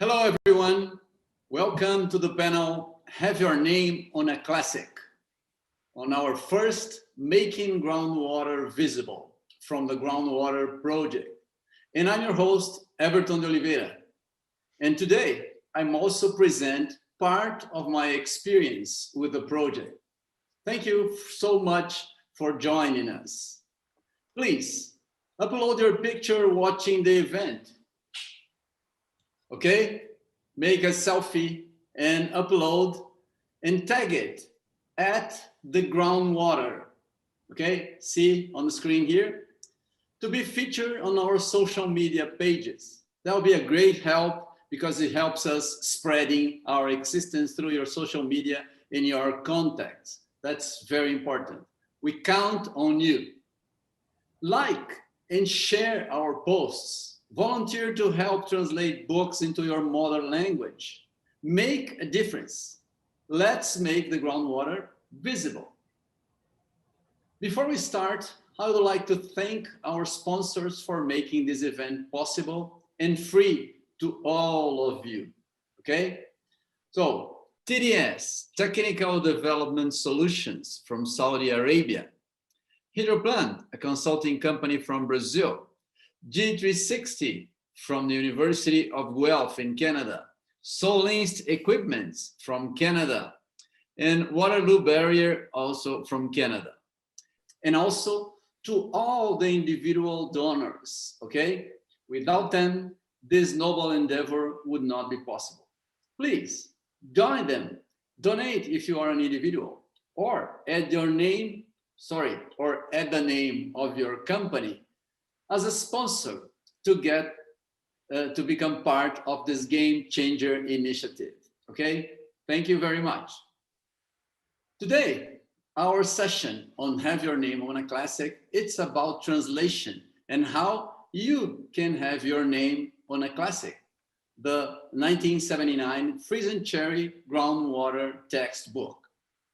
Hello, everyone. Welcome to the panel, Have Your Name on a Classic, on our first Making Groundwater Visible from the Groundwater Project. And I'm your host, Everton de Oliveira. And today, I'm also present part of my experience with the project. Thank you so much for joining us. Please, upload your picture watching the event. Okay, make a selfie and upload and tag it at the groundwater. Okay, see on the screen here, to be featured on our social media pages. That will be a great help because it helps us spreading our existence through your social media and your contacts. That's very important. We count on you. Like and share our posts. Volunteer to help translate books into your mother language. Make a difference. Let's make the groundwater visible. Before we start, I would like to thank our sponsors for making this event possible and free to all of you, okay? So, TDS, Technical Development Solutions from Saudi Arabia. Hidroplan, a consulting company from Brazil. G360 from the University of Guelph in Canada, Solinst Equipments from Canada, and Waterloo Barrier also from Canada. And also to all the individual donors, okay? Without them, this noble endeavor would not be possible. Please join them, donate if you are an individual, or add your name, or add the name of your company as a sponsor to get to become part of this game changer initiative. Okay, thank you very much. Today, our session on Have Your Name on a Classic, it's about translation and how you can have your name on a classic. The 1979 Friesen Cherry Groundwater textbook.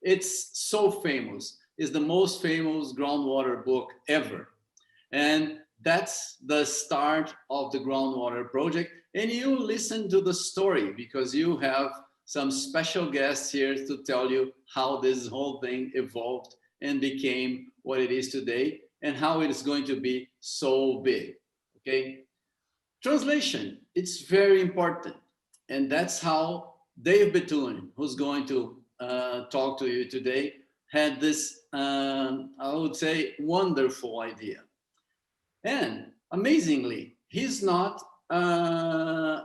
It's so famous. It's the most famous groundwater book ever. And that's the start of the Groundwater Project. And you listen to the story because you have some special guests here to tell you how this whole thing evolved and became what it is today and how it is going to be so big, okay? Translation, it's very important. And that's how Dave Bethune, who's going to talk to you today, had this, I would say, wonderful idea. And amazingly, he's not a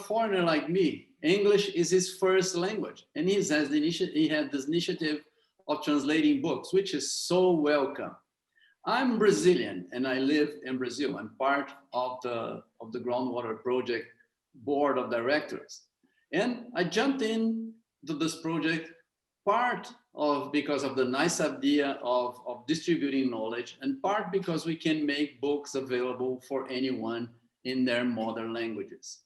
foreigner like me. English is his first language, and he had this initiative of translating books, which is so welcome. I'm Brazilian, and I live in Brazil. I'm part of the Groundwater Project Board of Directors, and I jumped into this project because of the nice idea of distributing knowledge, and part because we can make books available for anyone in their mother languages.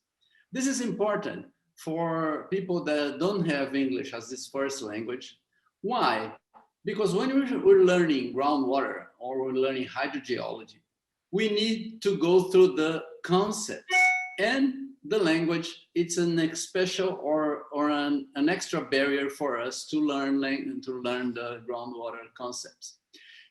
This is important for people that don't have English as this first language. Why? Because when we're learning groundwater or we're learning hydrogeology, we need to go through the concepts, and the language, it's an special or an extra barrier for us to learn the groundwater concepts.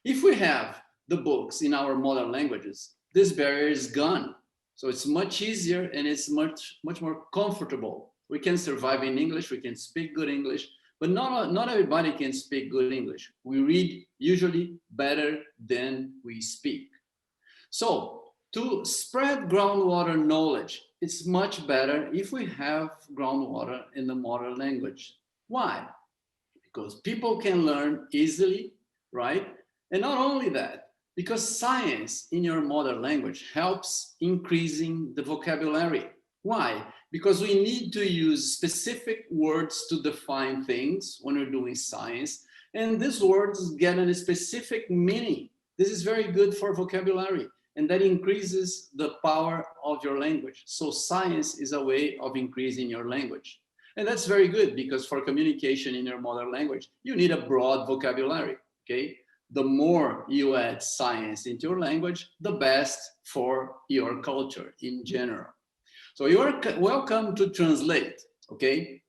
If we have the books in our mother languages, this barrier is gone. So it's much easier and it's much more comfortable. We can survive in English, we can speak good English, but not everybody can speak good English. We read usually better than we speak. So to spread groundwater knowledge, it's much better if we have groundwater in the mother language. Why? Because people can learn easily, right? And not only that, because science in your mother language helps increasing the vocabulary. Why? Because we need to use specific words to define things when we're doing science, and these words get a specific meaning. This is very good for vocabulary, and that increases the power of your language. So science is a way of increasing your language. And that's very good because for communication in your mother language, you need a broad vocabulary, okay? The more you add science into your language, the best for your culture in general. So you're welcome to translate, okay?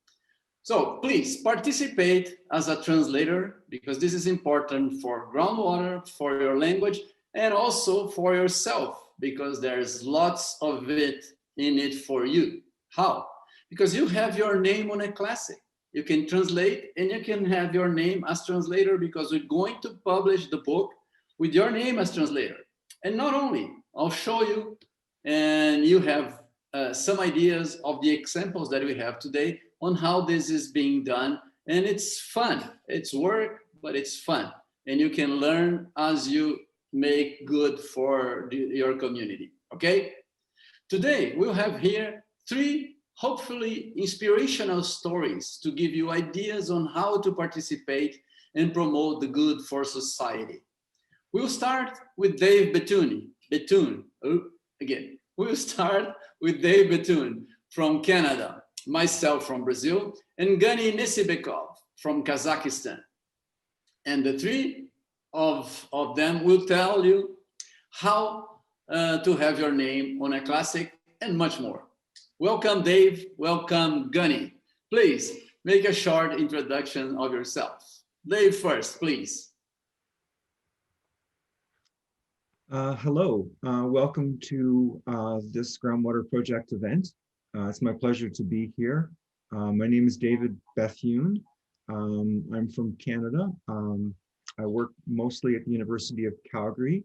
So please participate as a translator, because this is important for groundwater, for your language, and also for yourself, because there's lots of it in it for you. How? Because you have your name on a classic. You can translate and you can have your name as translator, because we're going to publish the book with your name as translator. And not only, I'll show you, and you have some ideas of the examples that we have today on how this is being done. And it's fun. It's work, but it's fun. And you can learn as you make good for your community, okay? Today, we'll have here 3 hopefully inspirational stories to give you ideas on how to participate and promote the good for society. We'll start with Dave Bethune. We'll start with Dave Bethune from Canada, myself from Brazil, and Gani Nessipbekov from Kazakhstan. And the 3 of them will tell you how to have your name on a classic and much more. Welcome, Dave. Welcome, Gani. Please make a short introduction of yourself. Dave first, please. Hello, welcome to this Groundwater Project event. It's my pleasure to be here. My name is David Bethune. I'm from Canada. I work mostly at the University of Calgary.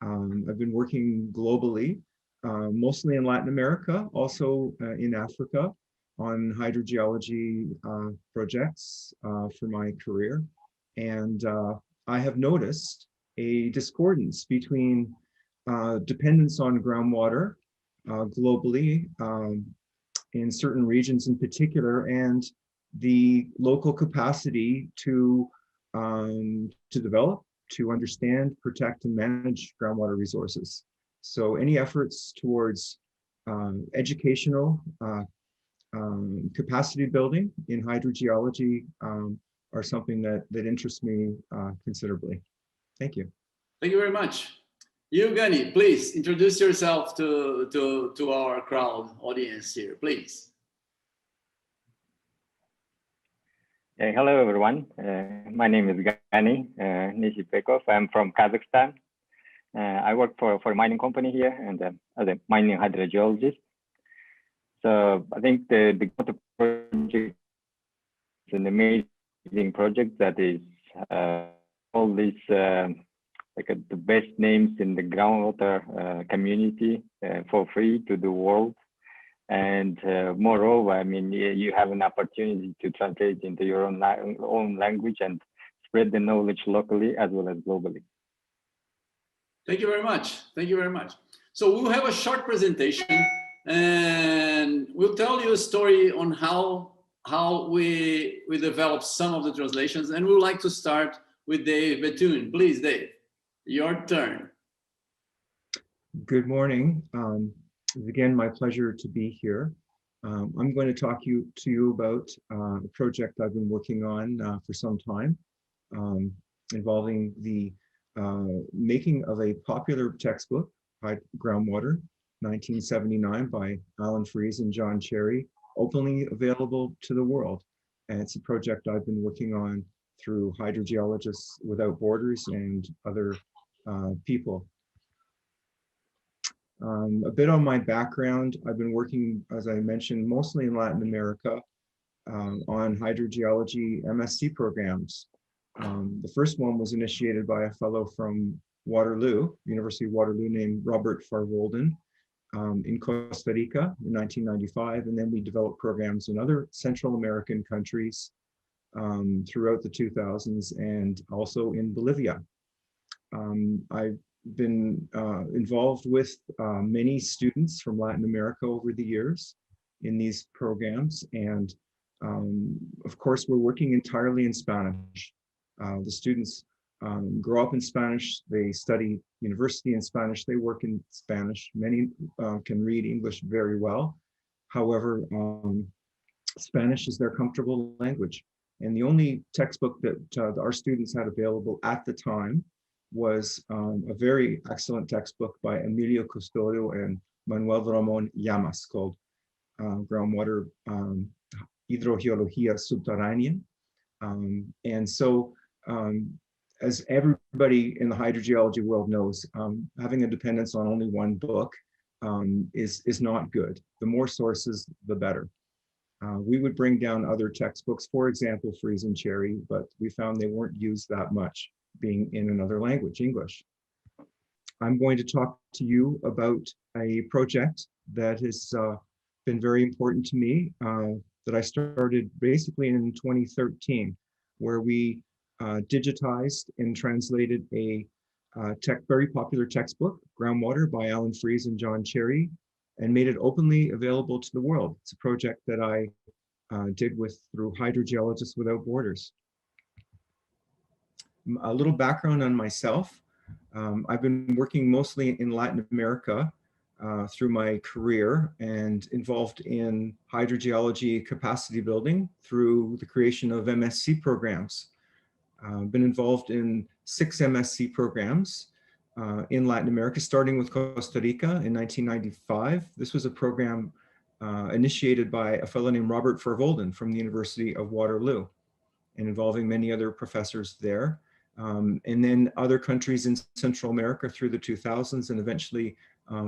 I've been working globally, mostly in Latin America, also in Africa, on hydrogeology projects for my career. And I have noticed a discordance between dependence on groundwater globally in certain regions in particular, and the local capacity to develop, to understand, protect, and manage groundwater resources. So any efforts towards educational capacity building in hydrogeology are something that interests me considerably. Thank you. Thank you very much. You, Gani, please introduce yourself to our crowd audience here, please. Hello, everyone. My name is Gani Nessipbekov. I'm from Kazakhstan. I work for a mining company here and as a mining hydrogeologist. So I think the Groundwater Project is an amazing project that is all these like the best names in the groundwater community for free to the world. And moreover, I mean, you have an opportunity to translate into your own language and spread the knowledge locally as well as globally. Thank you very much. Thank you very much. So we'll have a short presentation and we'll tell you a story on how we developed some of the translations. And we would like to start with Dave Bethune. Please, Dave, your turn. Good morning. It's again my pleasure to be here. I'm going to talk to you about a project I've been working on for some time, involving the making of a popular textbook, Groundwater, 1979, by Alan Fries and John Cherry, openly available to the world. And it's a project I've been working on through Hydrogeologists Without Borders and other people. A bit on my background, I've been working, as I mentioned, mostly in Latin America on hydrogeology MSc programs. The first one was initiated by a fellow from Waterloo, University of Waterloo, named Robert Farvolden in Costa Rica in 1995. And then we developed programs in other Central American countries throughout the 2000s and also in Bolivia. I've been involved with many students from Latin America over the years in these programs. And of course, we're working entirely in Spanish. The students grow up in Spanish, they study university in Spanish, they work in Spanish. Many can read English very well. However, Spanish is their comfortable language. And the only textbook that our students had available at the time was a very excellent textbook by Emilio Custodio and Manuel Ramon Llamas called groundwater hydrogeologia subterránea. And so, as everybody in the hydrogeology world knows, having a dependence on only one book is not good. The more sources, the better. We would bring down other textbooks, for example, Freeze and Cherry, but we found they weren't used that much, being in another language, English. I'm going to talk to you about a project that has been very important to me, that I started basically in 2013, where we digitized and translated a very popular textbook, Groundwater by Alan Freeze and John Cherry, and made it openly available to the world. It's a project that I did through Hydrogeologists Without Borders. A little background on myself. I've been working mostly in Latin America through my career and involved in hydrogeology capacity building through the creation of MSc programs. I've been involved in 6 MSc programs in Latin America, starting with Costa Rica in 1995. This was a program initiated by a fellow named Robert Vervolden from the University of Waterloo, and involving many other professors there. And then other countries in Central America through the 2000s, and eventually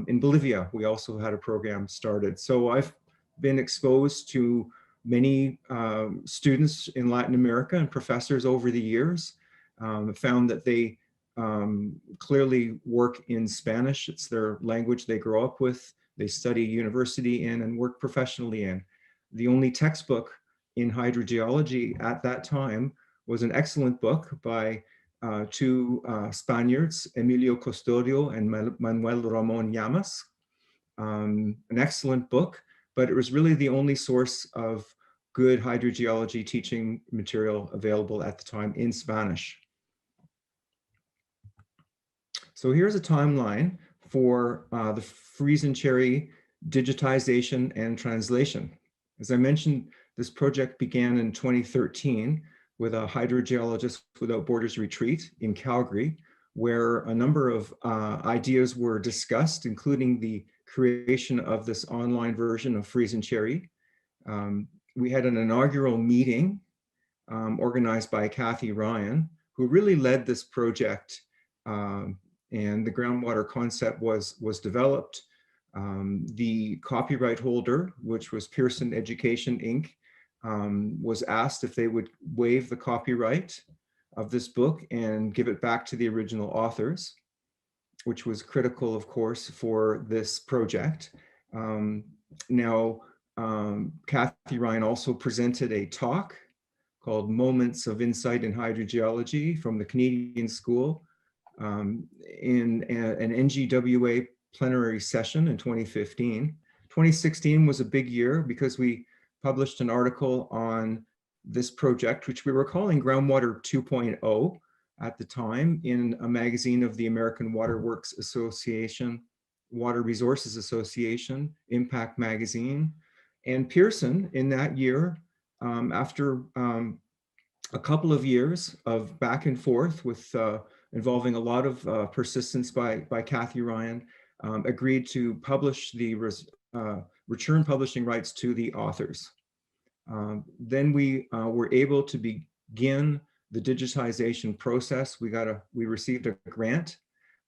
in Bolivia, we also had a program started. So I've been exposed to many students in Latin America and professors over the years. Found that they clearly work in Spanish. It's their language they grow up with, they study university in and work professionally in. The only textbook in hydrogeology at that time was an excellent book by 2 Spaniards, Emilio Custodio and Manuel Ramon Llamas. An excellent book, but it was really the only source of good hydrogeology teaching material available at the time in Spanish. So here's a timeline for the Freeze and Cherry digitization and translation. As I mentioned, this project began in 2013 with a Hydrogeologists Without Borders retreat in Calgary, where a number of ideas were discussed, including the creation of this online version of Freeze and Cherry. We had an inaugural meeting organized by Kathy Ryan, who really led this project, and the groundwater concept was developed. The copyright holder, which was Pearson Education, Inc., was asked if they would waive the copyright of this book and give it back to the original authors, which was critical, of course, for this project. Kathy Ryan also presented a talk called Moments of Insight in Hydrogeology from the Canadian School in an NGWA plenary session in 2015. 2016 was a big year because we published an article on this project, which we were calling Groundwater 2.0 at the time, in a magazine of the American Water Works Association, Water Resources Association, Impact Magazine. And Pearson in that year, after a couple of years of back and forth with involving a lot of persistence by Kathy Ryan, agreed to publish the return publishing rights to the authors. Then we were able to begin the digitization process. We received a grant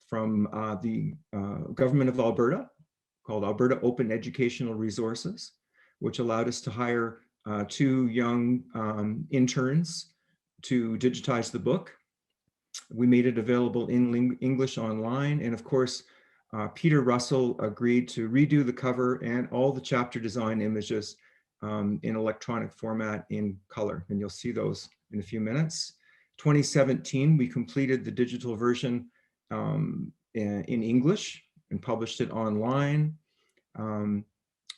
from the government of Alberta called Alberta Open Educational Resources, which allowed us to hire 2 young interns to digitize the book. We made it available in English online. And of course, Peter Russell agreed to redo the cover and all the chapter design images in electronic format in color. And you'll see those in a few minutes. 2017, we completed the digital version in English and published it online.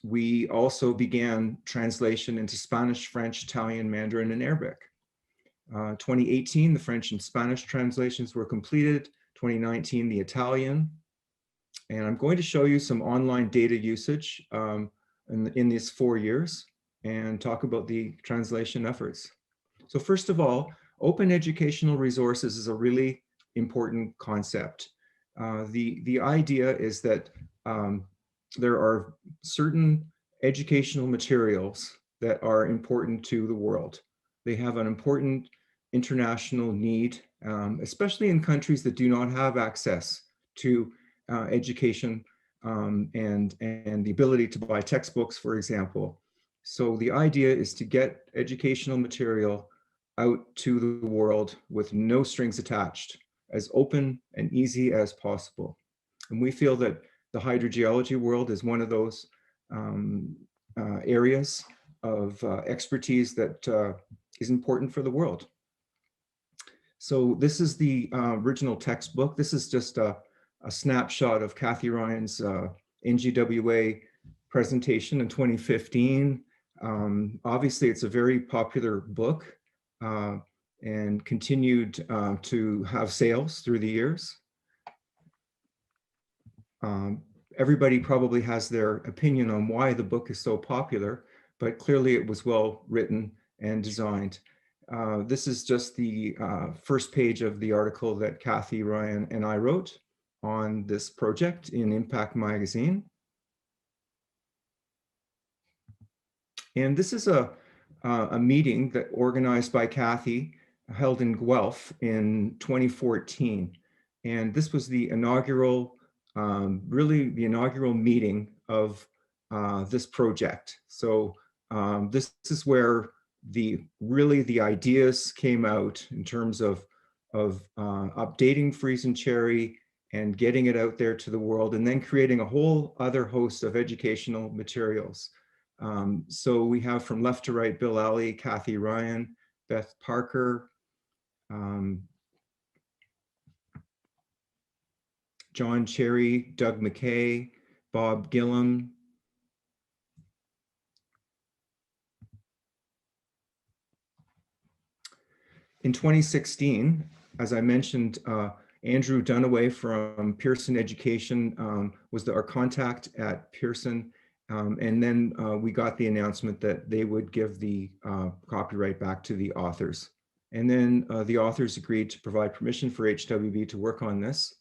We also began translation into Spanish, French, Italian, Mandarin, and Arabic. 2018, the French and Spanish translations were completed. 2019, the Italian. And I'm going to show you some online data usage in these 4 years and talk about the translation efforts. So first of all, open educational resources is a really important concept. The idea is that there are certain educational materials that are important to the world. They have an important international need, especially in countries that do not have access to education and the ability to buy textbooks, for example. So the idea is to get educational material out to the world with no strings attached, as open and easy as possible. And we feel that the hydrogeology world is one of those areas of expertise that is important for the world. So this is the original textbook. This is just a snapshot of Kathy Ryan's NGWA presentation in 2015. Obviously, it's a very popular book and continued to have sales through the years. Everybody probably has their opinion on why the book is so popular, but clearly it was well written and designed. This is just the first page of the article that Kathy Ryan and I wrote on this project in Impact Magazine. And this is a meeting that organized by Kathy, held in Guelph in 2014. And this was the inaugural, really the inaugural meeting of this project. So this is where really the ideas came out in terms of updating Freeze and Cherry and getting it out there to the world, and then creating a whole other host of educational materials. So we have from left to right, Bill Alley, Kathy Ryan, Beth Parker, John Cherry, Doug McKay, Bob Gillum, in 2016, as I mentioned, Andrew Dunaway from Pearson Education was our contact at Pearson. And then we got the announcement that they would give the copyright back to the authors. And then the authors agreed to provide permission for HWB to work on this.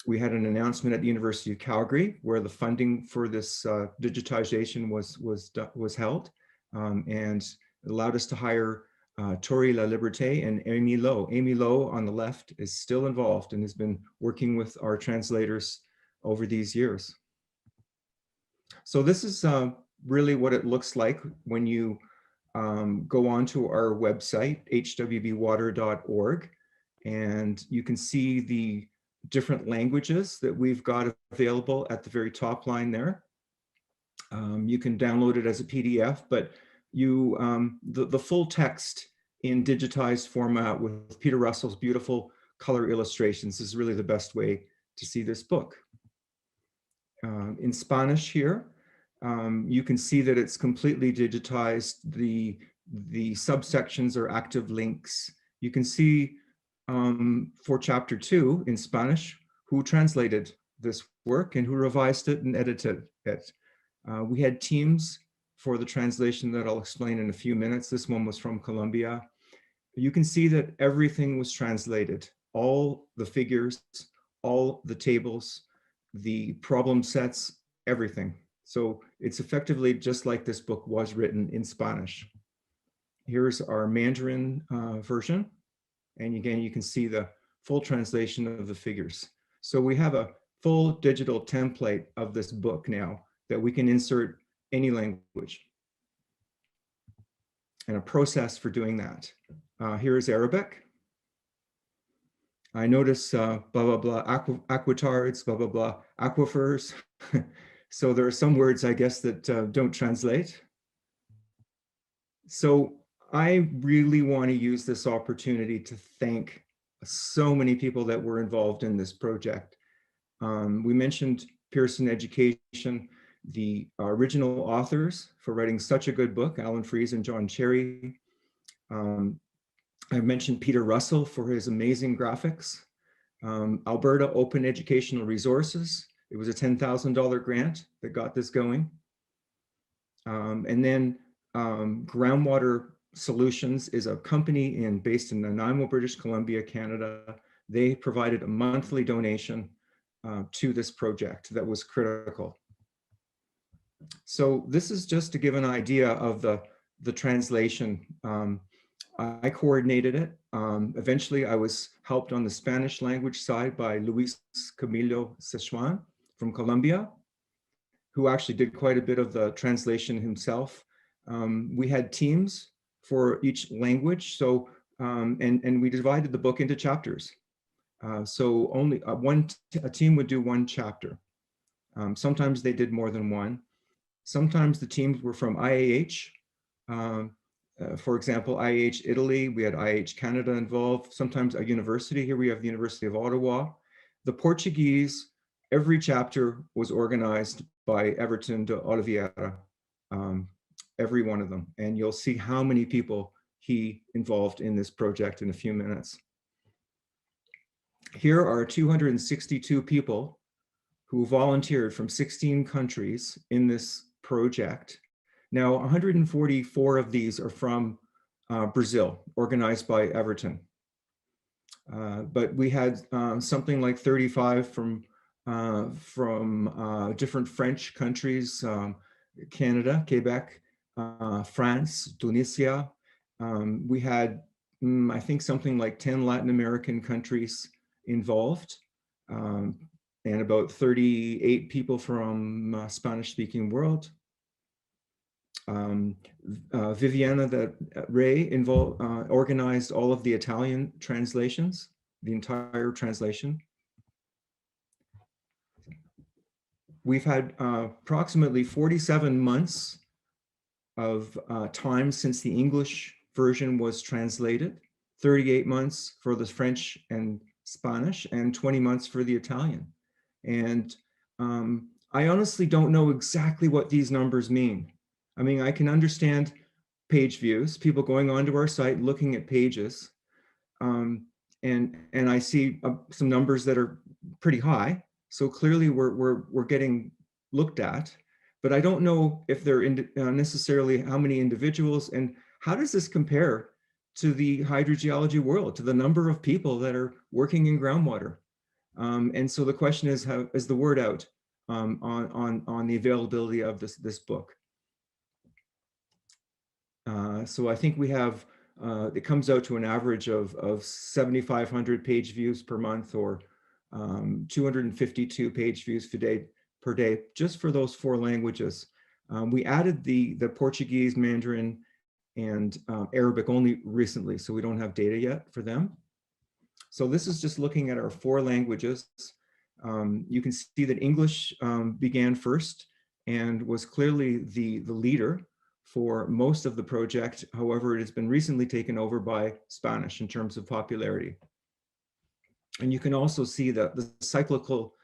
We had an announcement at the University of Calgary where the funding for this digitization was held, and allowed us to hire Tori La Liberté and Amy Lowe. Amy Lowe on the left is still involved and has been working with our translators over these years. So this is really what it looks like when you go onto our website, hwbwater.org, and you can see the different languages that we've got available at the very top line there. You can download it as a PDF, but the full text in digitized format with Peter Russell's beautiful color illustrations is really the best way to see this book. In Spanish here, you can see that it's completely digitized. The subsections are active links. You can see for chapter 2 in Spanish, who translated this work and who revised it and edited it. We had teams for the translation that I'll explain in a few minutes. This one was from Colombia. You can see that everything was translated, all the figures, all the tables, the problem sets, everything. So it's effectively just like this book was written in Spanish. Here's our Mandarin version. And again, you can see the full translation of the figures. So we have a full digital template of this book now that we can insert any language, and a process for doing that. Here is Arabic. I notice blah, blah, blah, aquatards, blah, blah, blah, aquifers. So there are some words, I guess, that don't translate. So I really want to use this opportunity to thank so many people that were involved in this project. We mentioned Pearson Education, the original authors for writing such a good book, Alan Freeze and John Cherry. I mentioned Peter Russell for his amazing graphics. Alberta Open Educational Resources. It was a $10,000 grant that got this going. And then Groundwater Solutions is a company based in Nanaimo, British Columbia, Canada. They provided a monthly donation to this project that was critical. So this is just to give an idea of the translation. I coordinated it. Eventually, I was helped on the Spanish language side by Luis Camilo Sechuan from Colombia, who actually did quite a bit of the translation himself. We had teams for each language, so and we divided the book into chapters. So only a team would do one chapter. Sometimes they did more than one. Sometimes the teams were from IAH. For example, IAH Italy, we had IAH Canada involved. Sometimes a university, here we have the University of Ottawa. The Portuguese, every chapter was organized by Everton de Oliveira, every one of them. And you'll see how many people he involved in this project in a few minutes. Here are 262 people who volunteered from 16 countries in this project. Now, 144 of these are from Brazil, organized by Everton. But we had something like 35 from different French countries, Canada, Quebec, France, Tunisia. We had, I think, something like 10 Latin American countries involved, and about 38 people from Spanish-speaking world. Viviana Ray organized all of the Italian translations, the entire translation. We've had approximately 47 months of time since the English version was translated, 38 months for the French and Spanish, and 20 months for the Italian. And I honestly don't know exactly what these numbers mean. I mean, I can understand page views, people going onto our site, looking at pages, and I see some numbers that are pretty high. So clearly we're getting looked at, but I don't know if they're necessarily how many individuals, and how does this compare to the hydrogeology world, to the number of people that are working in groundwater. And so the question is, how is the word out on the availability of this book? So I think we have, it comes out to an average of 7,500 page views per month, or 252 page views per day, just for those 4 languages. We added the Portuguese, Mandarin, and Arabic only recently, so we don't have data yet for them. So this is just looking at our 4 languages. You can see that English began first and was clearly the leader for most of the project. However, it has been recently taken over by Spanish in terms of popularity. And you can also see that the cyclical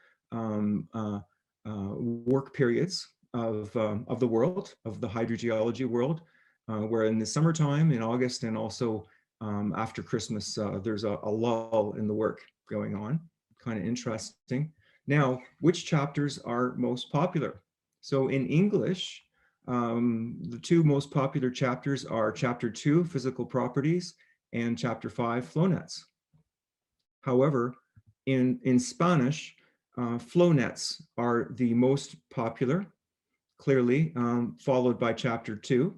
work periods of the world, of the hydrogeology world, where in the summertime, in August, and also after Christmas, there's a lull in the work going on. Kind of interesting. Now, which chapters are most popular? So in English, the 2 most popular chapters are Chapter 2, Physical Properties, and Chapter 5, Flow Nets. However, in Spanish, flow nets are the most popular, clearly, followed by Chapter 2.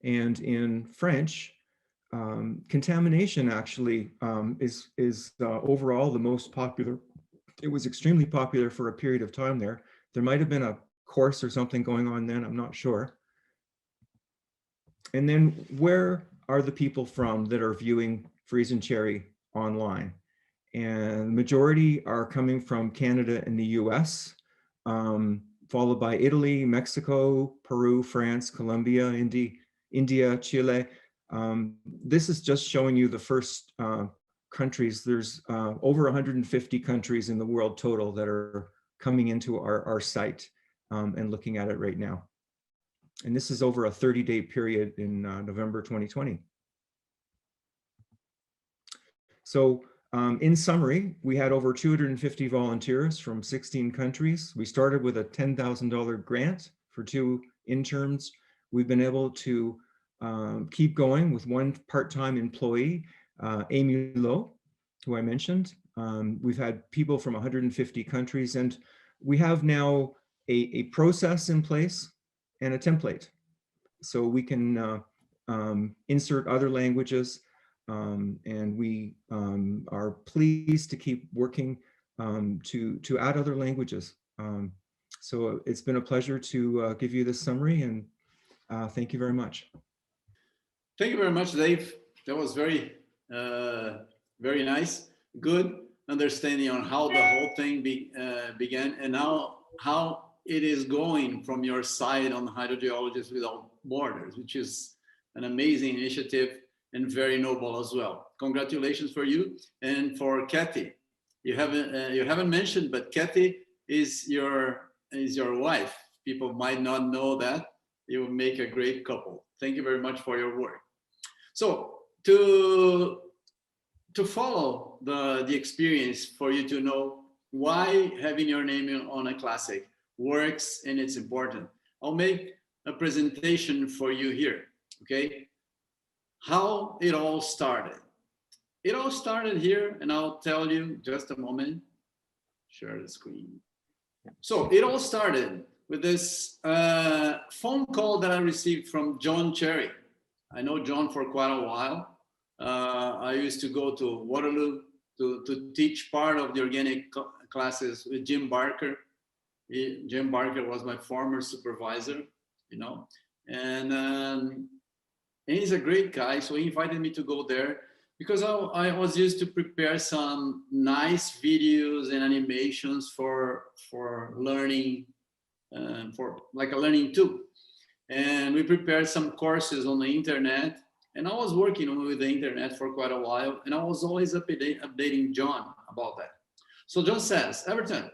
And in French, contamination actually is overall the most popular. It was extremely popular for a period of time there. There might have been a course or something going on then, I'm not sure. And then where are the people from that are viewing Freeze and Cherry online? And the majority are coming from Canada and the US, followed by Italy, Mexico, Peru, France, Colombia, India, Chile. This is just showing you the first countries. There's over 150 countries in the world total that are coming into our site and looking at it right now. And this is over a 30-day period in November 2020. So in summary, we had over 250 volunteers from 16 countries. We started with a $10,000 grant for 2 interns. We've been able to keep going with 1 part-time employee, Amy Lowe, who I mentioned. We've had people from 150 countries, and we have now a process in place and a template. So we can insert other languages, and we are pleased to keep working to add other languages. So it's been a pleasure to give you this summary, and thank you very much. Thank you very much, Dave. That was very, very nice. Good understanding on how the whole thing began, and now how it is going from your side on Hydrogeologists Without Borders, which is an amazing initiative and very noble as well. Congratulations for you and for Kathy. You haven't mentioned, but Kathy is your wife. People might not know that. You will make a great couple. Thank you very much for your work. So to follow the experience, for you to know why having your name on a classic works and it's important, I'll make a presentation for you here, okay? How it all started. It all started here, and I'll tell you just a moment. Share the screen. So it all started with this phone call that I received from John Cherry. I know John for quite a while. I used to go to Waterloo to teach part of the organic classes with Jim Barker. Jim Barker was my former supervisor, you know, and he's a great guy. So he invited me to go there because I was used to prepare some nice videos and animations for learning, for like a learning tool. And we prepared some courses on the internet, and I was working with the internet for quite a while, and I was always updating John about that. So John says, Everton,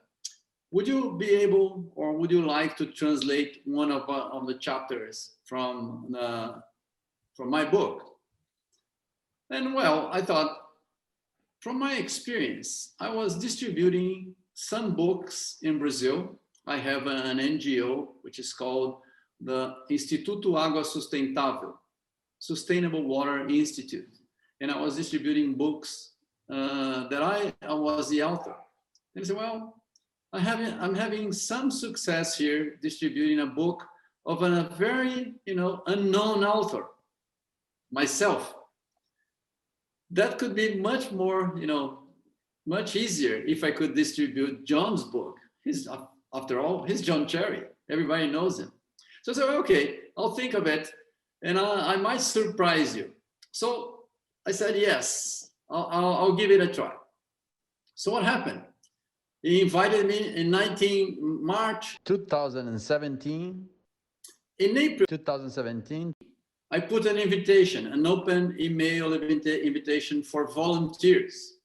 would you be able, or would you like to translate one of the chapters from my book? And well, I thought, from my experience, I was distributing some books in Brazil. I have an NGO, which is called the Instituto Água Sustentável, Sustainable Water Institute. And I was distributing books that I was the author. And I said, well, I'm having some success here distributing a book of a very, unknown author, myself. That could be much more, much easier if I could distribute John's book. After all, he's John Cherry. Everybody knows him. So I said, okay, I'll think of it, and I might surprise you. So I said, yes, I'll give it a try. So what happened? He invited me in March 2017. In April 2017, I put an invitation, an open email invitation for volunteers.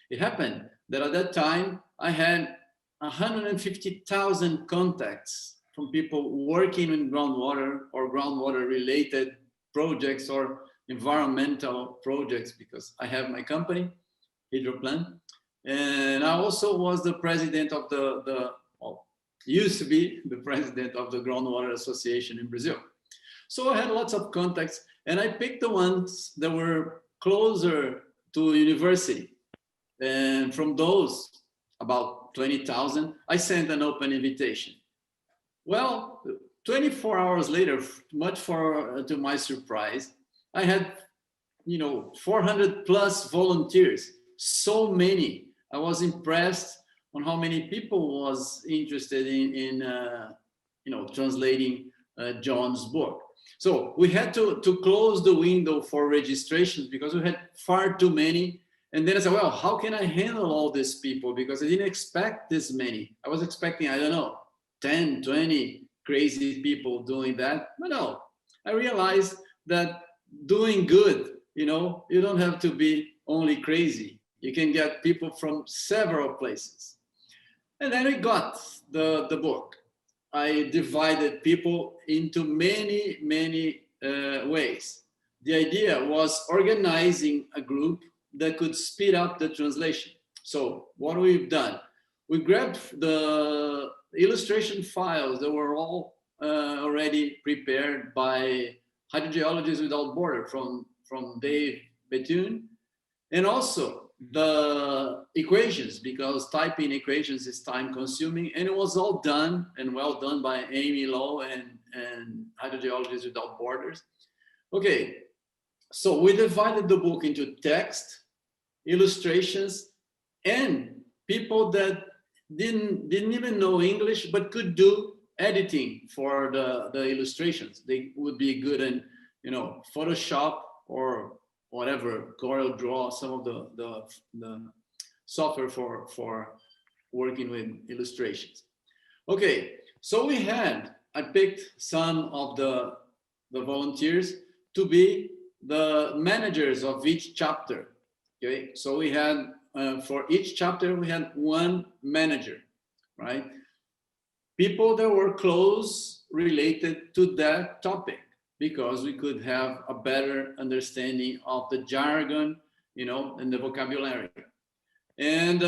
It happened that at that time I had 150,000 contacts from people working in groundwater or groundwater related projects or environmental projects, because I have my company, Hidroplan. And I also was the president of used to be the president of the Groundwater Association in Brazil. So I had lots of contacts, and I picked the ones that were closer to university. And from those, about 20,000, I sent an open invitation. Well, 24 hours later, much to my surprise, I had, 400 plus volunteers, so many. I was impressed on how many people was interested in translating John's book. So we had to close the window for registrations because we had far too many. And then I said, well, how can I handle all these people? Because I didn't expect this many. I was expecting, 10, 20 crazy people doing that. But no, I realized that doing good, you don't have to be only crazy. You can get people from several places. And then we got the book. I divided people into many, many ways. The idea was organizing a group that could speed up the translation. So what we've done, we grabbed the illustration files that were all already prepared by Hydrogeologists Without Borders from Dave Bethune, and also the equations, because typing equations is time consuming, and it was all done and well done by Amy Lowe and Hydrogeologists Without Borders. Okay, so we divided the book into text, illustrations, and people that didn't even know English but could do editing for the illustrations. They would be good in, you know, Photoshop or whatever, Corel Draw, some of the software for working with illustrations. Okay, so I picked some of the volunteers to be the managers of each chapter. Okay, so we had, for each chapter, we had one manager, right? People that were close related to that topic, because we could have a better understanding of the jargon, you know, and the vocabulary. And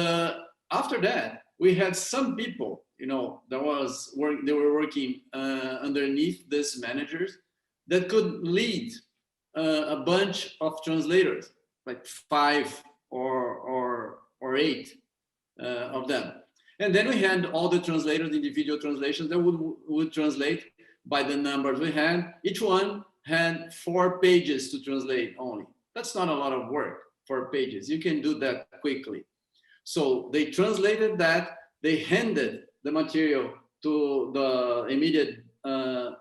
after that, we had some people, you know, they were working underneath these managers that could lead a bunch of translators, like 5 or 8 of them. And then we had all the translators, individual translations that would translate by the numbers we had. Each one had 4 pages to translate only. That's not a lot of work, 4 pages. You can do that quickly. So they translated that, they handed the material to the immediate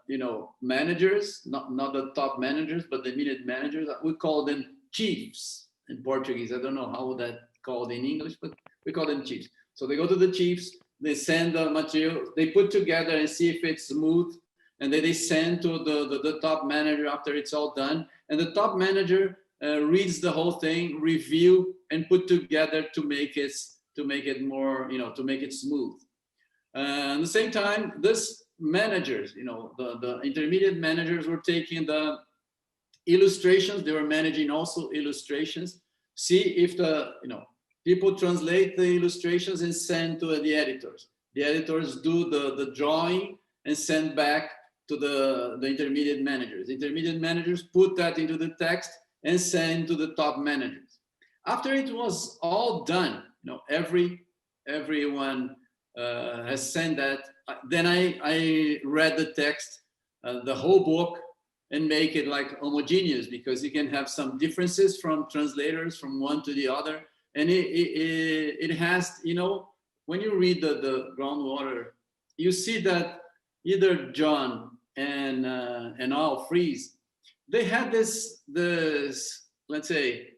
you know, managers, not the top managers, but the immediate managers. We call them chiefs in Portuguese. I don't know how that called in English, but we call them chiefs. So they go to the chiefs, they send the material, they put together and see if it's smooth, and then they send to the top manager after it's all done. And the top manager reads the whole thing, review, and put together to make it more, you know, to make it smooth. At the same time, this managers, you know, the intermediate managers were taking the illustrations, they were managing also illustrations, see if the, you know, people translate the illustrations and send to the editors. The editors do the drawing and send back to the intermediate managers. The intermediate managers put that into the text and send to the top managers. After it was all done, you know, everyone has sent that. Then I read the text, the whole book, and make it like homogeneous, because you can have some differences from translators from one to the other. And it has, you know, when you read the groundwater, you see that either John and Al Fries, they had this, let's say,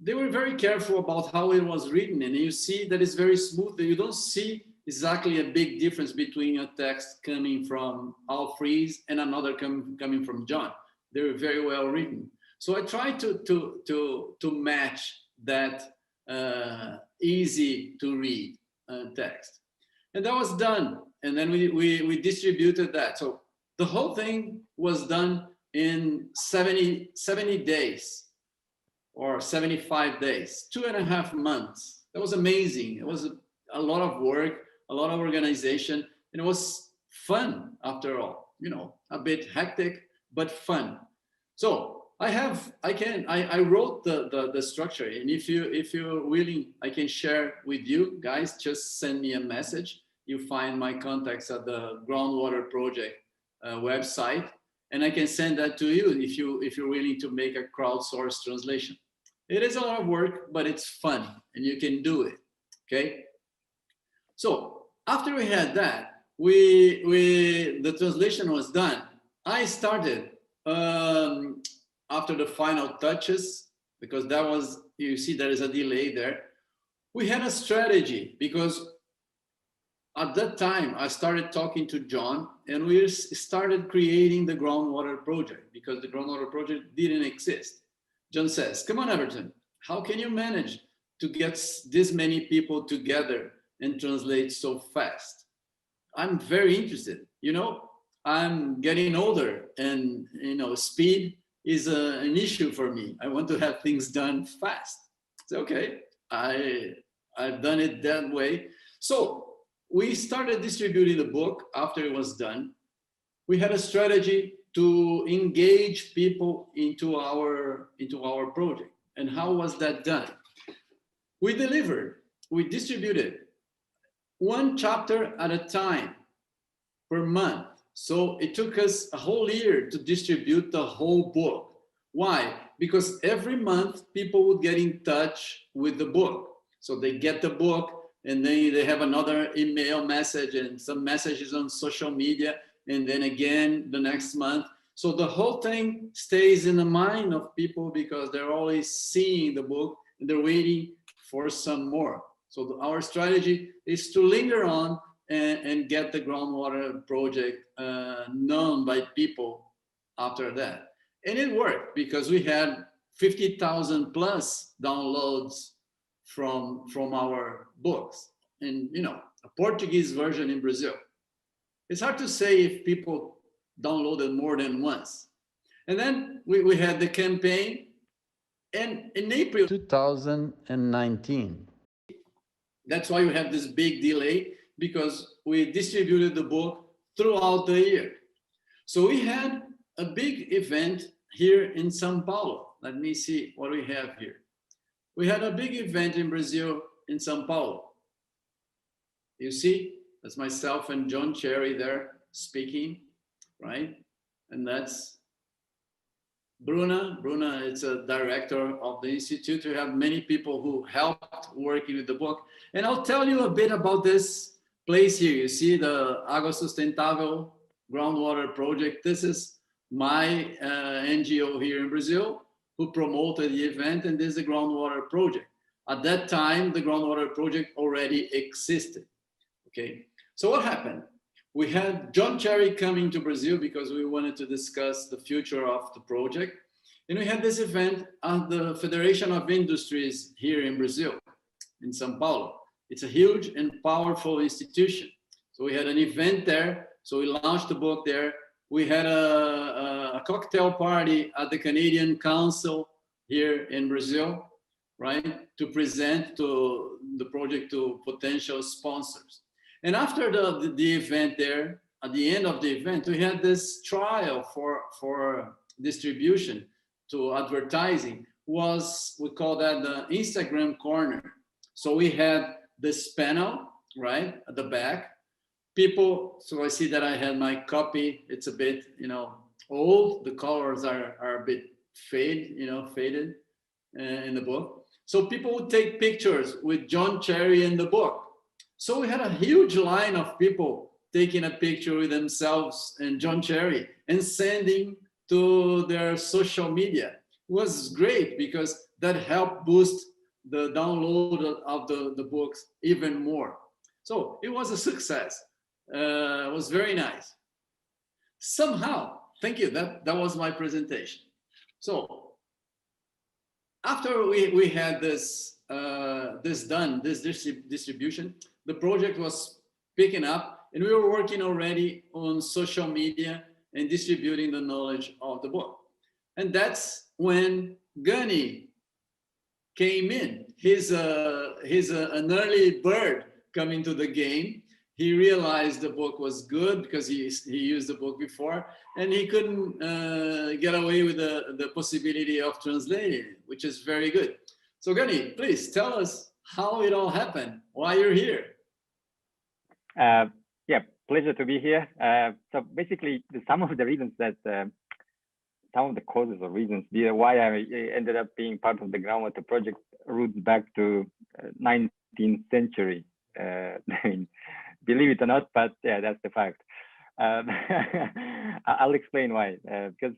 they were very careful about how it was written, and you see that it's very smooth. You don't see exactly a big difference between a text coming from Al Fries and another coming from John. They were very well written. So I tried to match that easy to read text, and that was done. And then we distributed that. So the whole thing was done in 70 days or 75 days, 2.5 months. That was amazing. It was a lot of work, a lot of organization, and it was fun after all, you know, a bit hectic, but fun. So I wrote the structure, and if you're willing, I can share with you guys. Just send me a message. You find my contacts at the Groundwater Project website, and I can send that to you if you're willing to make a crowdsourced translation. It is a lot of work, but it's fun, and you can do it. Okay. So after we had that, the translation was done. I started after the final touches, because that was, you see there is a delay there. We had a strategy, because at that time I started talking to John, and we started creating the Groundwater Project, because the Groundwater Project didn't exist. John says, come on, Everton, how can you manage to get this many people together and translate so fast? I'm very interested. You know, I'm getting older, and, you know, speed is an issue for me. I want to have things done fast. It's okay. I've done it that way. So we started distributing the book after it was done. We had a strategy to engage people into our project. And how was that done? We delivered, we distributed one chapter at a time per month. So it took us a whole year to distribute the whole book. Why? Because every month people would get in touch with the book. So they get the book and then they have another email message and some messages on social media, and then again the next month. So the whole thing stays in the mind of people because they're always seeing the book and they're waiting for some more. So our strategy is to linger on and get the Groundwater Project known by people after that. And it worked because we had 50,000 plus downloads from our books, and a Portuguese version in Brazil. It's hard to say if people downloaded more than once. And then we had the campaign, and in April 2019. That's why we have this big delay, because we distributed the book throughout the year. So we had a big event here in São Paulo. Let me see what we have here. We had a big event in Brazil, in São Paulo. You see, that's myself and John Cherry there speaking, right? And that's Bruna. Bruna is a director of the Institute. We have many people who helped working with the book. And I'll tell you a bit about this place here. You see the Água Sustentável Groundwater Project. This is my NGO here in Brazil who promoted the event, and this is the Groundwater Project. At that time, the Groundwater Project already existed, okay? So what happened? We had John Cherry coming to Brazil because we wanted to discuss the future of the project. And we had this event at the Federation of Industries here in Brazil, in São Paulo. It's a huge and powerful institution. So we had an event there. So we launched the book there. We had a cocktail party at the Canadian Council here in Brazil, right? To present to the project to potential sponsors. And after the event there, at the end of the event, we had this trial for distribution to advertising. We call that the Instagram corner. So we had this panel, right, at the back. People, so I see that I had my copy. It's a bit, old. The colors are a bit faded in the book. So people would take pictures with John Cherry in the book. So we had a huge line of people taking a picture with themselves and John Cherry and sending to their social media. It was great because that helped boost the download of the books even more. So it was a success. It was very nice. Somehow, thank you, that was my presentation. So after we had this distribution, the project was picking up, and we were working already on social media and distributing the knowledge of the book. And that's when Gani came in. He's an early bird coming to the game. He realized the book was good because he used the book before, and he couldn't get away with the possibility of translating it, which is very good. So Gani, please tell us how it all happened, why you're here. Yeah, pleasure to be here. So basically, some of the reasons that, some of the causes or reasons why I ended up being part of the Groundwater Project roots back to 19th century. I mean, believe it or not, but yeah, that's the fact. I'll explain why. Because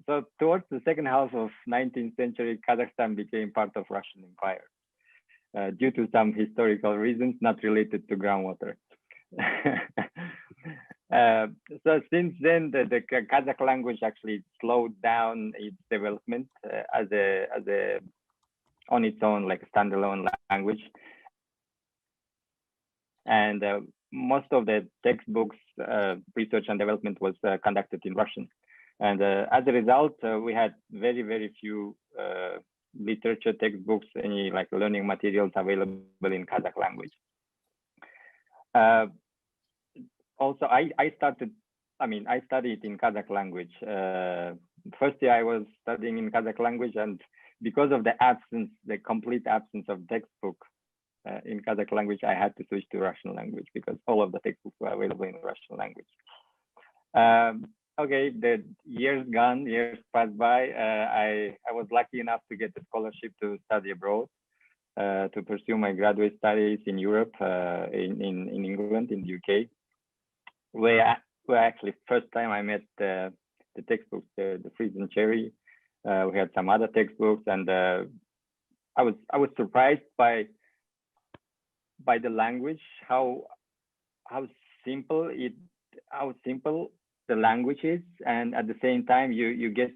so towards the second half of 19th century, Kazakhstan became part of Russian Empire due to some historical reasons not related to groundwater. So since then, the Kazakh language actually slowed down its development as on its own, like a standalone language. And most of the textbooks, research and development was conducted in Russian. And as a result, we had very, very few literature textbooks, any like learning materials available in Kazakh language. Also, I studied in Kazakh language. First year I was studying in Kazakh language, and because of the complete absence of textbook in Kazakh language, I had to switch to Russian language because all of the textbooks were available in Russian language. Okay, the years passed by. I was lucky enough to get a scholarship to study abroad, to pursue my graduate studies in Europe, in England, in the UK, where actually first time I met the textbooks, the Freeze and Cherry. We had some other textbooks, and I was surprised by the language, how simple the language is, and at the same time you get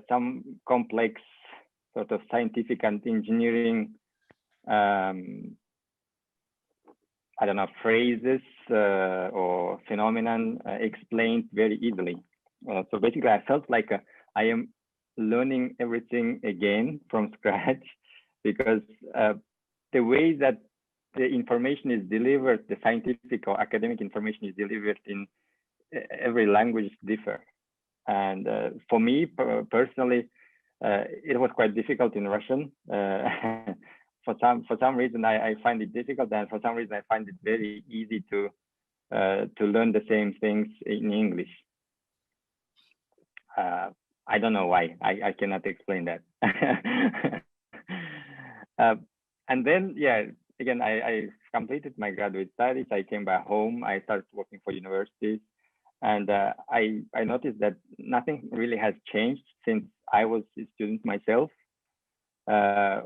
some complex sort of scientific and engineering I don't know, phrases or phenomenon explained very easily. So basically I felt like I am learning everything again from scratch, because the way that the information is delivered, the scientific or academic information is delivered in every language differ. And for me personally, it was quite difficult in Russian. For some reason I find it difficult, and for some reason I find it very easy to learn the same things in English. I don't know why. I cannot explain that. And then, yeah, again, I completed my graduate studies. I came back home. I started working for universities, and I noticed that nothing really has changed since I was a student myself.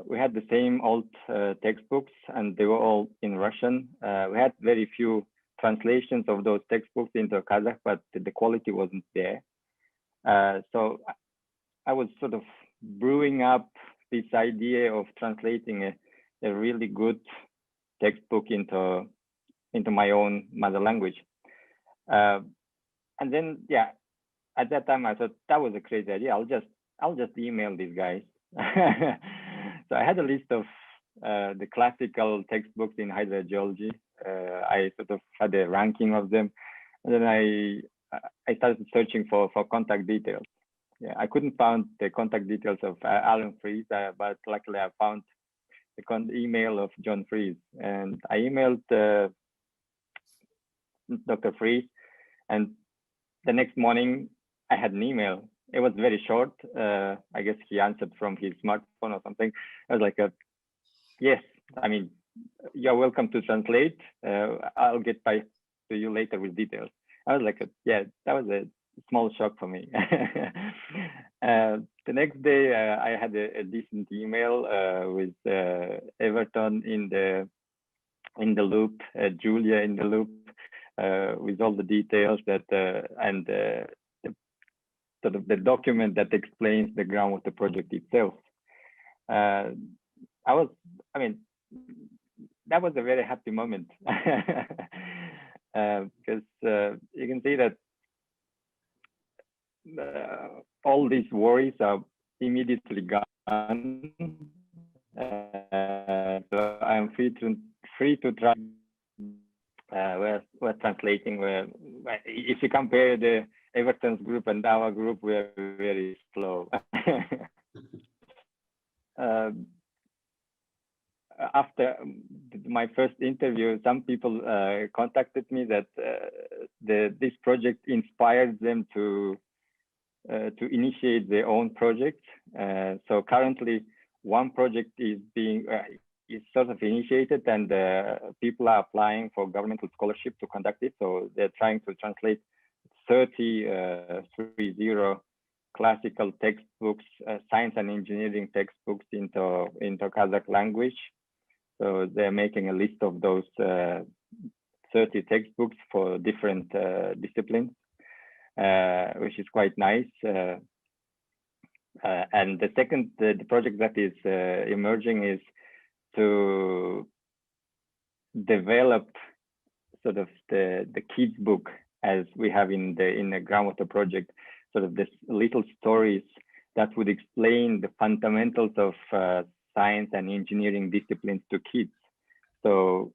We had the same old textbooks, and they were all in Russian. We had very few translations of those textbooks into Kazakh, but the quality wasn't there. So I was sort of brewing up this idea of translating a really good textbook into my own mother language. And then, yeah, at that time I thought that was a crazy idea. I'll just email these guys. So I had a list of the classical textbooks in hydrogeology. I sort of had a ranking of them, and then I started searching for contact details. Yeah, I couldn't find the contact details of Alan Fries, but luckily I found the email of John Fries, and I emailed Dr. Fries, and the next morning I had an email. It was very short. I guess he answered from his smartphone or something. I was like, yes, I mean, you're welcome to translate. I'll get back to you later with details. I was like, yeah, that was a small shock for me. The next day, I had a decent email with Everton in the loop, Julia in the loop, with all the details that and sort of the document that explains the Groundwater Project itself. I mean, that was a very happy moment, because you can see that all these worries are immediately gone. So I'm free to try. We're translating. If you compare the Everton's group and our group, we're very slow. After my first interview, some people contacted me that this project inspired them to initiate their own project. So currently, one project is is sort of initiated, and people are applying for governmental scholarship to conduct it. So they're trying to translate 30 classical textbooks, science and engineering textbooks into Kazakh language. So they're making a list of those 30 textbooks for different disciplines, which is quite nice. And the second, the project that is emerging is to develop sort of the kids book as we have in the Groundwater Project, sort of this little stories that would explain the fundamentals of science and engineering disciplines to kids. So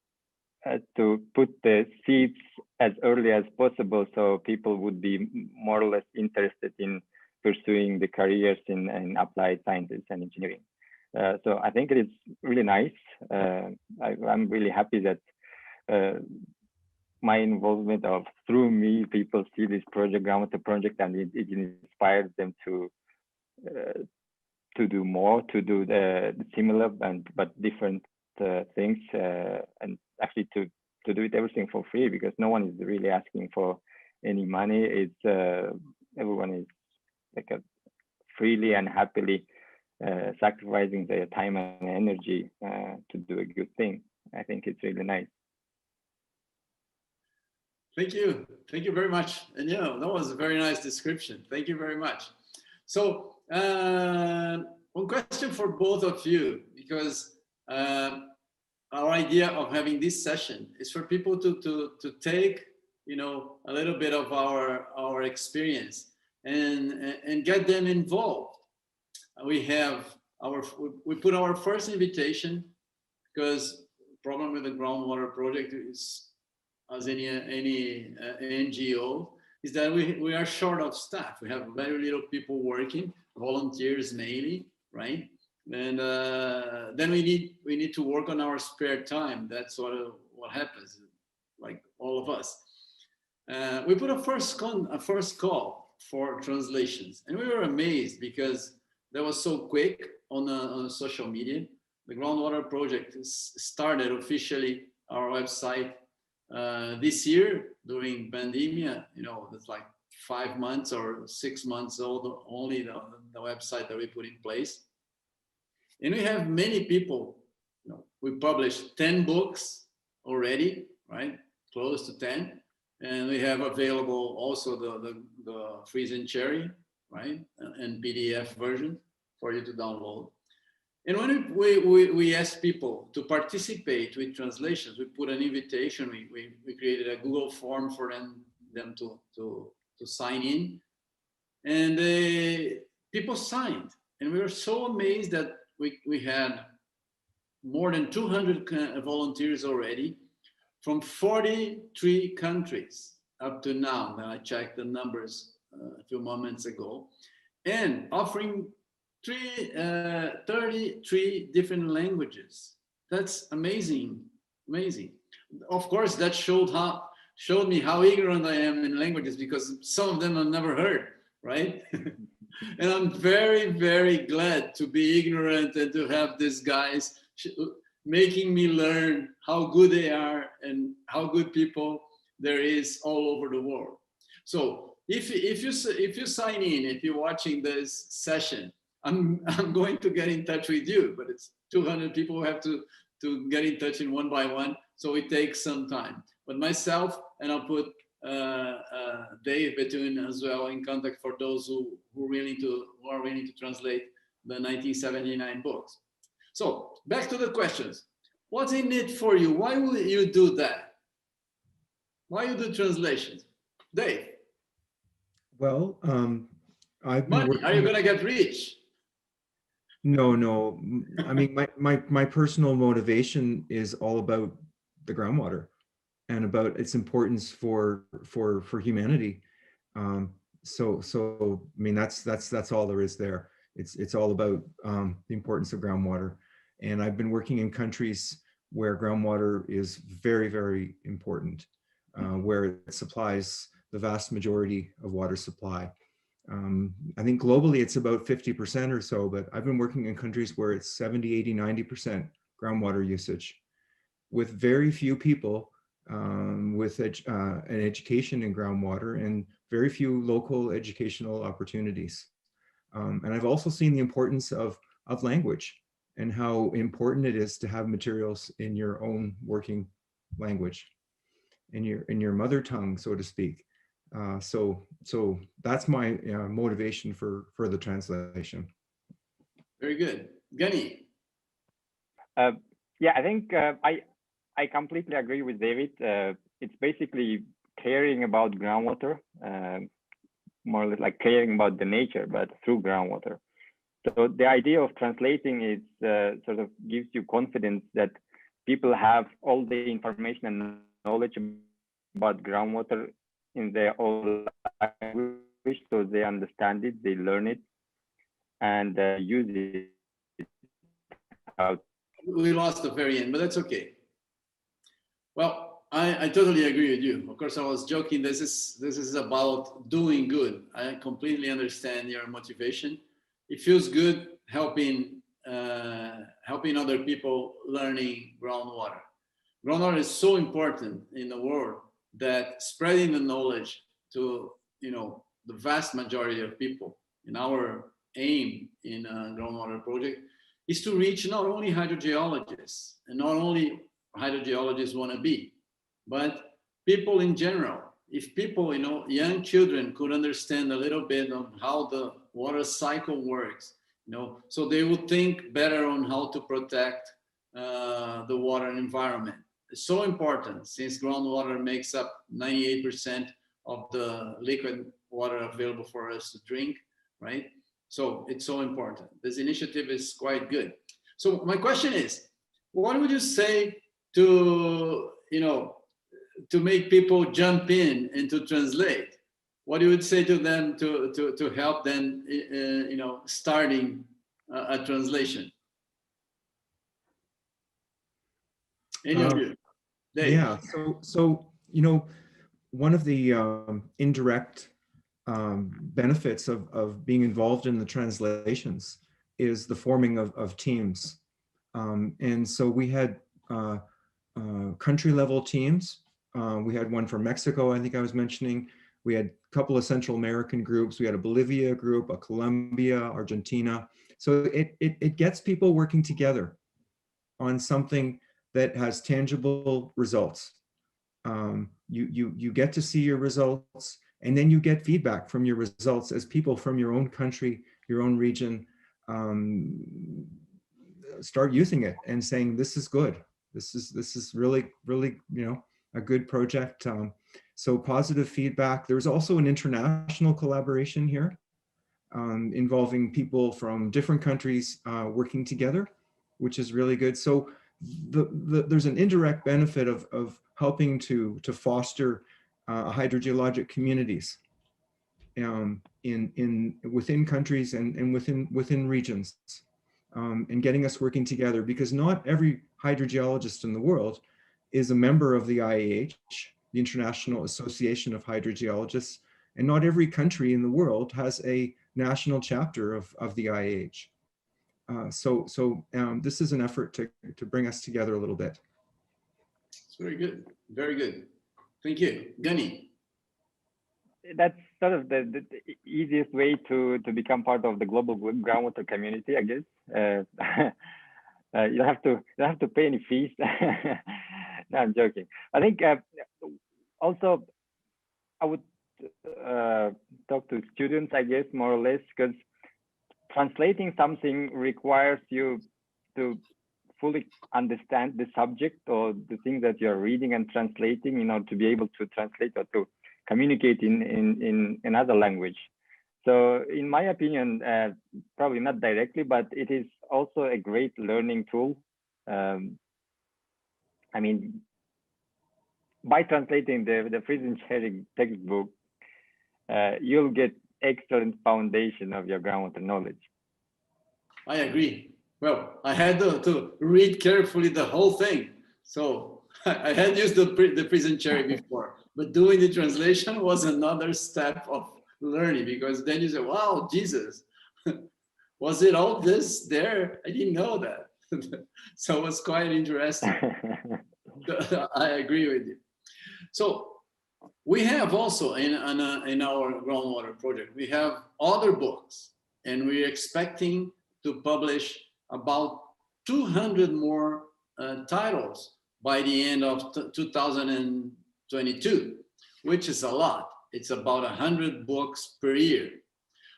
to put the seeds as early as possible, so people would be more or less interested in pursuing the careers in applied sciences and engineering. So I think it is really nice. I'm really happy that my involvement through me, people see this project, Groundwater Project, and it inspires them to do more, to do the similar but different things, and actually to do it everything for free, because no one is really asking for any money. It's everyone is like freely and happily sacrificing their time and energy to do a good thing. I think it's really nice. Thank you very much. And that was a very nice description. Thank you very much. So one question for both of you, because our idea of having this session is for people to take a little bit of our experience and get them involved. We put our first invitation, because the problem with the Groundwater Project is, as any NGO, is that we are short of staff. We have very little people working, volunteers mainly, right? And then we need to work on our spare time. That's what happens, like all of us. We put a first call for translations, and we were amazed because that was so quick on social media. The Groundwater Project started officially our website this year during pandemic. That's like 5 months or 6 months old, only the website that we put in place. And we have many people. We published 10 books already, right? Close to 10. And we have available also the Freeze and Cherry, right? And PDF version for you to download. And when we ask people to participate with translations, we put an invitation. We created a Google form for them to sign in, and people signed. And we were so amazed that we had more than 200 volunteers already from 43 countries up to now. Now I checked the numbers a few moments ago, and offering 33 different languages. That's amazing. Of course, that showed me how ignorant I am in languages, because some of them I've never heard, right? And I'm very, very glad to be ignorant and to have these guys making me learn how good they are and how good people there is all over the world. So if you sign in, if you're watching this session, I'm going to get in touch with you, but it's 200 people who have to get in touch in one by one, so it takes some time. But myself, and I'll put Dave Bethune as well in contact for those who are willing to translate the 1979 books. So back to the questions. What's in it for you? Why will you do that? Why you do translations? Dave? Well, I've been Money. Are you going to get rich? No. I mean, my personal motivation is all about the groundwater and about its importance for humanity. So I mean, that's all there is there. It's all about the importance of groundwater. And I've been working in countries where groundwater is very, very important, where it supplies the vast majority of water supply. I think globally it's about 50% or so, but I've been working in countries where it's 70, 80, 90% groundwater usage, with very few people with an education in groundwater and very few local educational opportunities. And I've also seen the importance of language and how important it is to have materials in your own working language, in your mother tongue, so to speak. So that's my motivation for the translation. Very good. Gani? Yeah, I think I completely agree with David. It's basically caring about groundwater, more or less like caring about the nature, but through groundwater. So the idea of translating is sort of gives you confidence that people have all the information and knowledge about groundwater in their own language, so they understand it, they learn it, and use it out. We lost the very end, but that's okay. Well, I totally agree with you. Of course, I was joking. This is about doing good. I completely understand your motivation. It feels good helping other people learning groundwater. Groundwater is so important in the world that spreading the knowledge to the vast majority of people. In our aim in Groundwater Project is to reach not only hydrogeologists and not only hydrogeologists want to be, but people in general. If people, young children could understand a little bit of how the water cycle works, so they would think better on how to protect the water environment. It's so important since groundwater makes up 98% of the liquid water available for us to drink, right? So it's so important. This initiative is quite good. So my question is, what would you say to, to make people jump in and to translate? What you would say to them to help them, starting a translation? Any of you? Dave. Yeah, so one of the indirect benefits of being involved in the translations is the forming of teams. And so we had country level teams. We had one from Mexico, I think I was mentioning. We had a couple of Central American groups. We had a Bolivia group, a Colombia, Argentina. So it gets people working together on something that has tangible results. You get to see your results, and then you get feedback from your results as people from your own country, your own region, start using it and saying, this is good. This is really, a good project. So positive feedback. There's also an international collaboration here involving people from different countries working together, which is really good. So there's an indirect benefit of helping to foster hydrogeologic communities within countries and within regions, and getting us working together, because not every hydrogeologist in the world is a member of the IAH, the International Association of Hydrogeologists, and not every country in the world has a national chapter of the IAH. So this is an effort to bring us together a little bit. It's very good. Very good. Thank you. Gani. That's sort of the easiest way to become part of the global groundwater community, I guess. You don't have to pay any fees. No, I'm joking. I think also I would talk to students, I guess, more or less, because translating something requires you to fully understand the subject or the thing that you're reading and translating, to be able to translate or to communicate in another language. So in my opinion, probably not directly, but it is also a great learning tool. I mean, by translating the Friesen-Cherry textbook, you'll get excellent foundation of your groundwater knowledge. I agree. Well, I had to read carefully the whole thing. So I had used the Friesen-Cherry before, but doing the translation was another step of learning, because then you say, wow, Jesus, was it all this there? I didn't know that. So it was quite interesting. I agree with you. So we have also in our groundwater project, we have other books, and we're expecting to publish about 200 more titles by the end of 2022, which is a lot. It's about 100 books per year.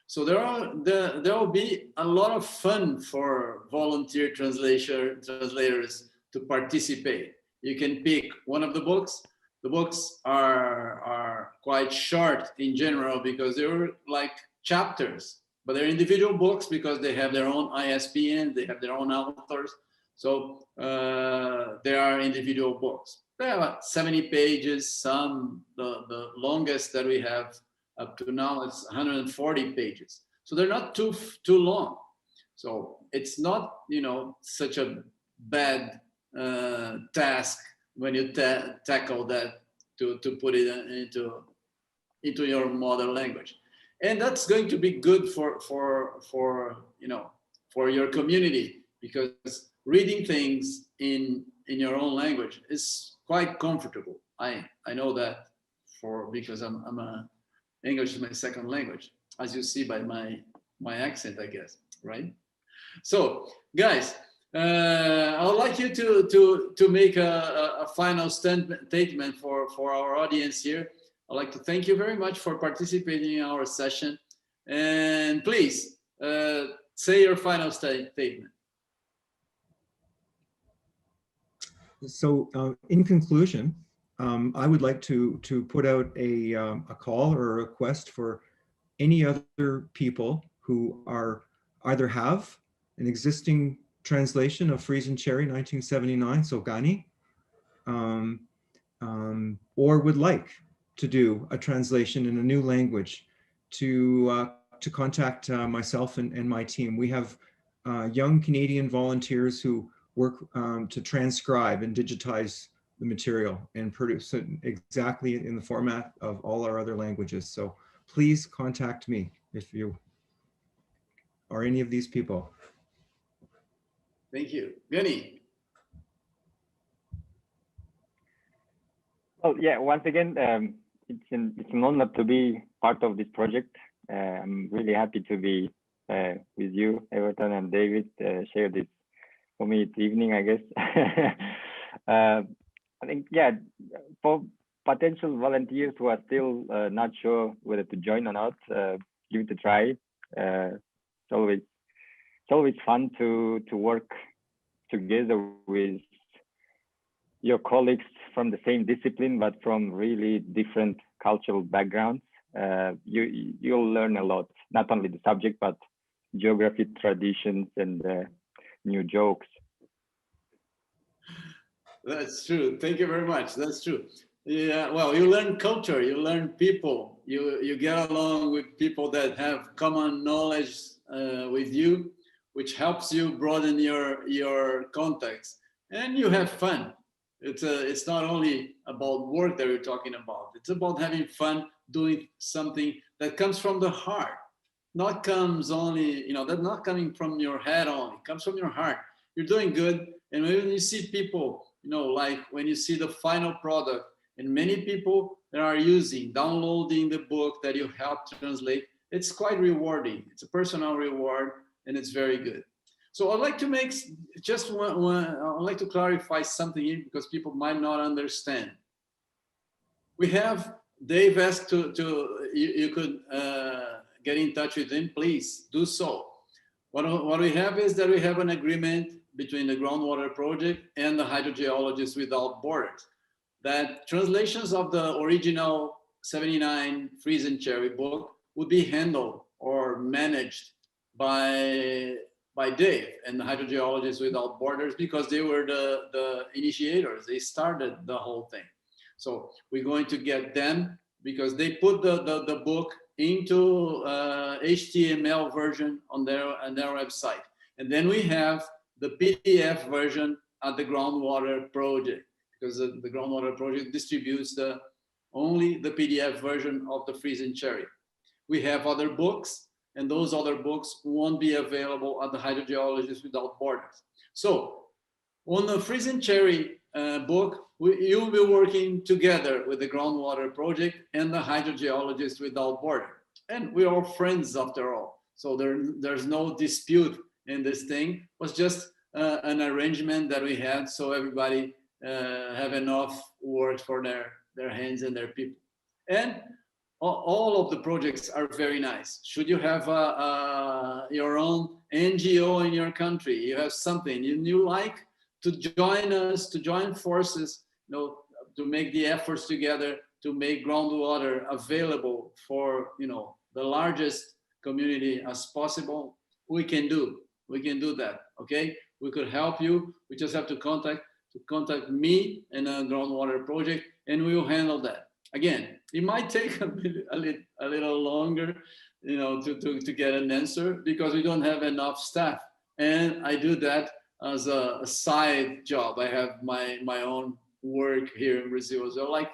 So there will be a lot of fun for volunteer translators to participate. You can pick one of the books. The books are quite short in general because they're like chapters, but they're individual books because they have their own ISBN, they have their own authors. So they are individual books. They have 70 pages, some, the longest that we have Up to now, it's 140 pages. So they're not too long. So it's not, such a bad task when you tackle that to put it into your mother language. And that's going to be good for your community, because reading things in your own language is quite comfortable. I know that because English is my second language, as you see by my accent, I guess, right? So, guys, I would like you to make a final statement for our audience here. I'd like to thank you very much for participating in our session, and please say your final statement. So, in conclusion, I would like to put out a call or a request for any other people who either have an existing translation of Freeze and Cherry 1979, so Gani, or would like to do a translation in a new language to contact myself and my team. We have young Canadian volunteers who work to transcribe and digitize the material and produce it exactly in the format of all our other languages. So please contact me if you are any of these people. Thank you. Genny. Well, yeah, once again, it's an honor to be part of this project. I'm really happy to be with you, Everton and David, share this for me this evening, I guess. I think, yeah, for potential volunteers who are still not sure whether to join or not, give it a try. It's always fun to work together with your colleagues from the same discipline, but from really different cultural backgrounds. You'll learn a lot, not only the subject, but geography, traditions, and new jokes. That's true. Thank you very much. That's true. Yeah, well, you learn culture, you learn people, you get along with people that have common knowledge with you, which helps you broaden your contacts, and you have fun. It's not only about work that we're talking about. It's about having fun doing something that comes from the heart, not comes only, that's not coming from your head only, it comes from your heart. You're doing good, and when you see people, like when you see the final product, and many people that are downloading the book that you helped translate, it's quite rewarding. It's a personal reward, and it's very good. So I'd like to make just I'd like to clarify something here, because people might not understand. We have Dave asked you could get in touch with him, please do so. What we have is that we have an agreement between the Groundwater Project and the Hydrogeologists Without Borders, that translations of the original 79 Freeze and Cherry book would be handled or managed by Dave and the Hydrogeologists Without Borders, because they were the initiators. They started the whole thing. So we're going to get them, because they put the book into HTML version on their website. And then we have the PDF version at the Groundwater Project, because the Groundwater Project distributes only the PDF version of the Freeze and Cherry. We have other books, and those other books won't be available at the Hydrogeologists Without Borders. So on the Freeze and Cherry book, you'll be working together with the Groundwater Project and the Hydrogeologists Without Borders. And we're all friends after all. So there's no dispute in this thing. It was just an arrangement that we had, so everybody have enough work for their hands and their people. And all of the projects are very nice. Should you have your own NGO in your country, you have something you like to join us, to join forces, to make the efforts together to make groundwater available for the largest community as possible, we can do that. Okay, we could help you. We just have to contact me and the Groundwater Project, and we will handle that. again, it might take a little longer, you know, to get an answer because we don't have enough staff. And I do that as a side job. I have my own work here in Brazil as well, like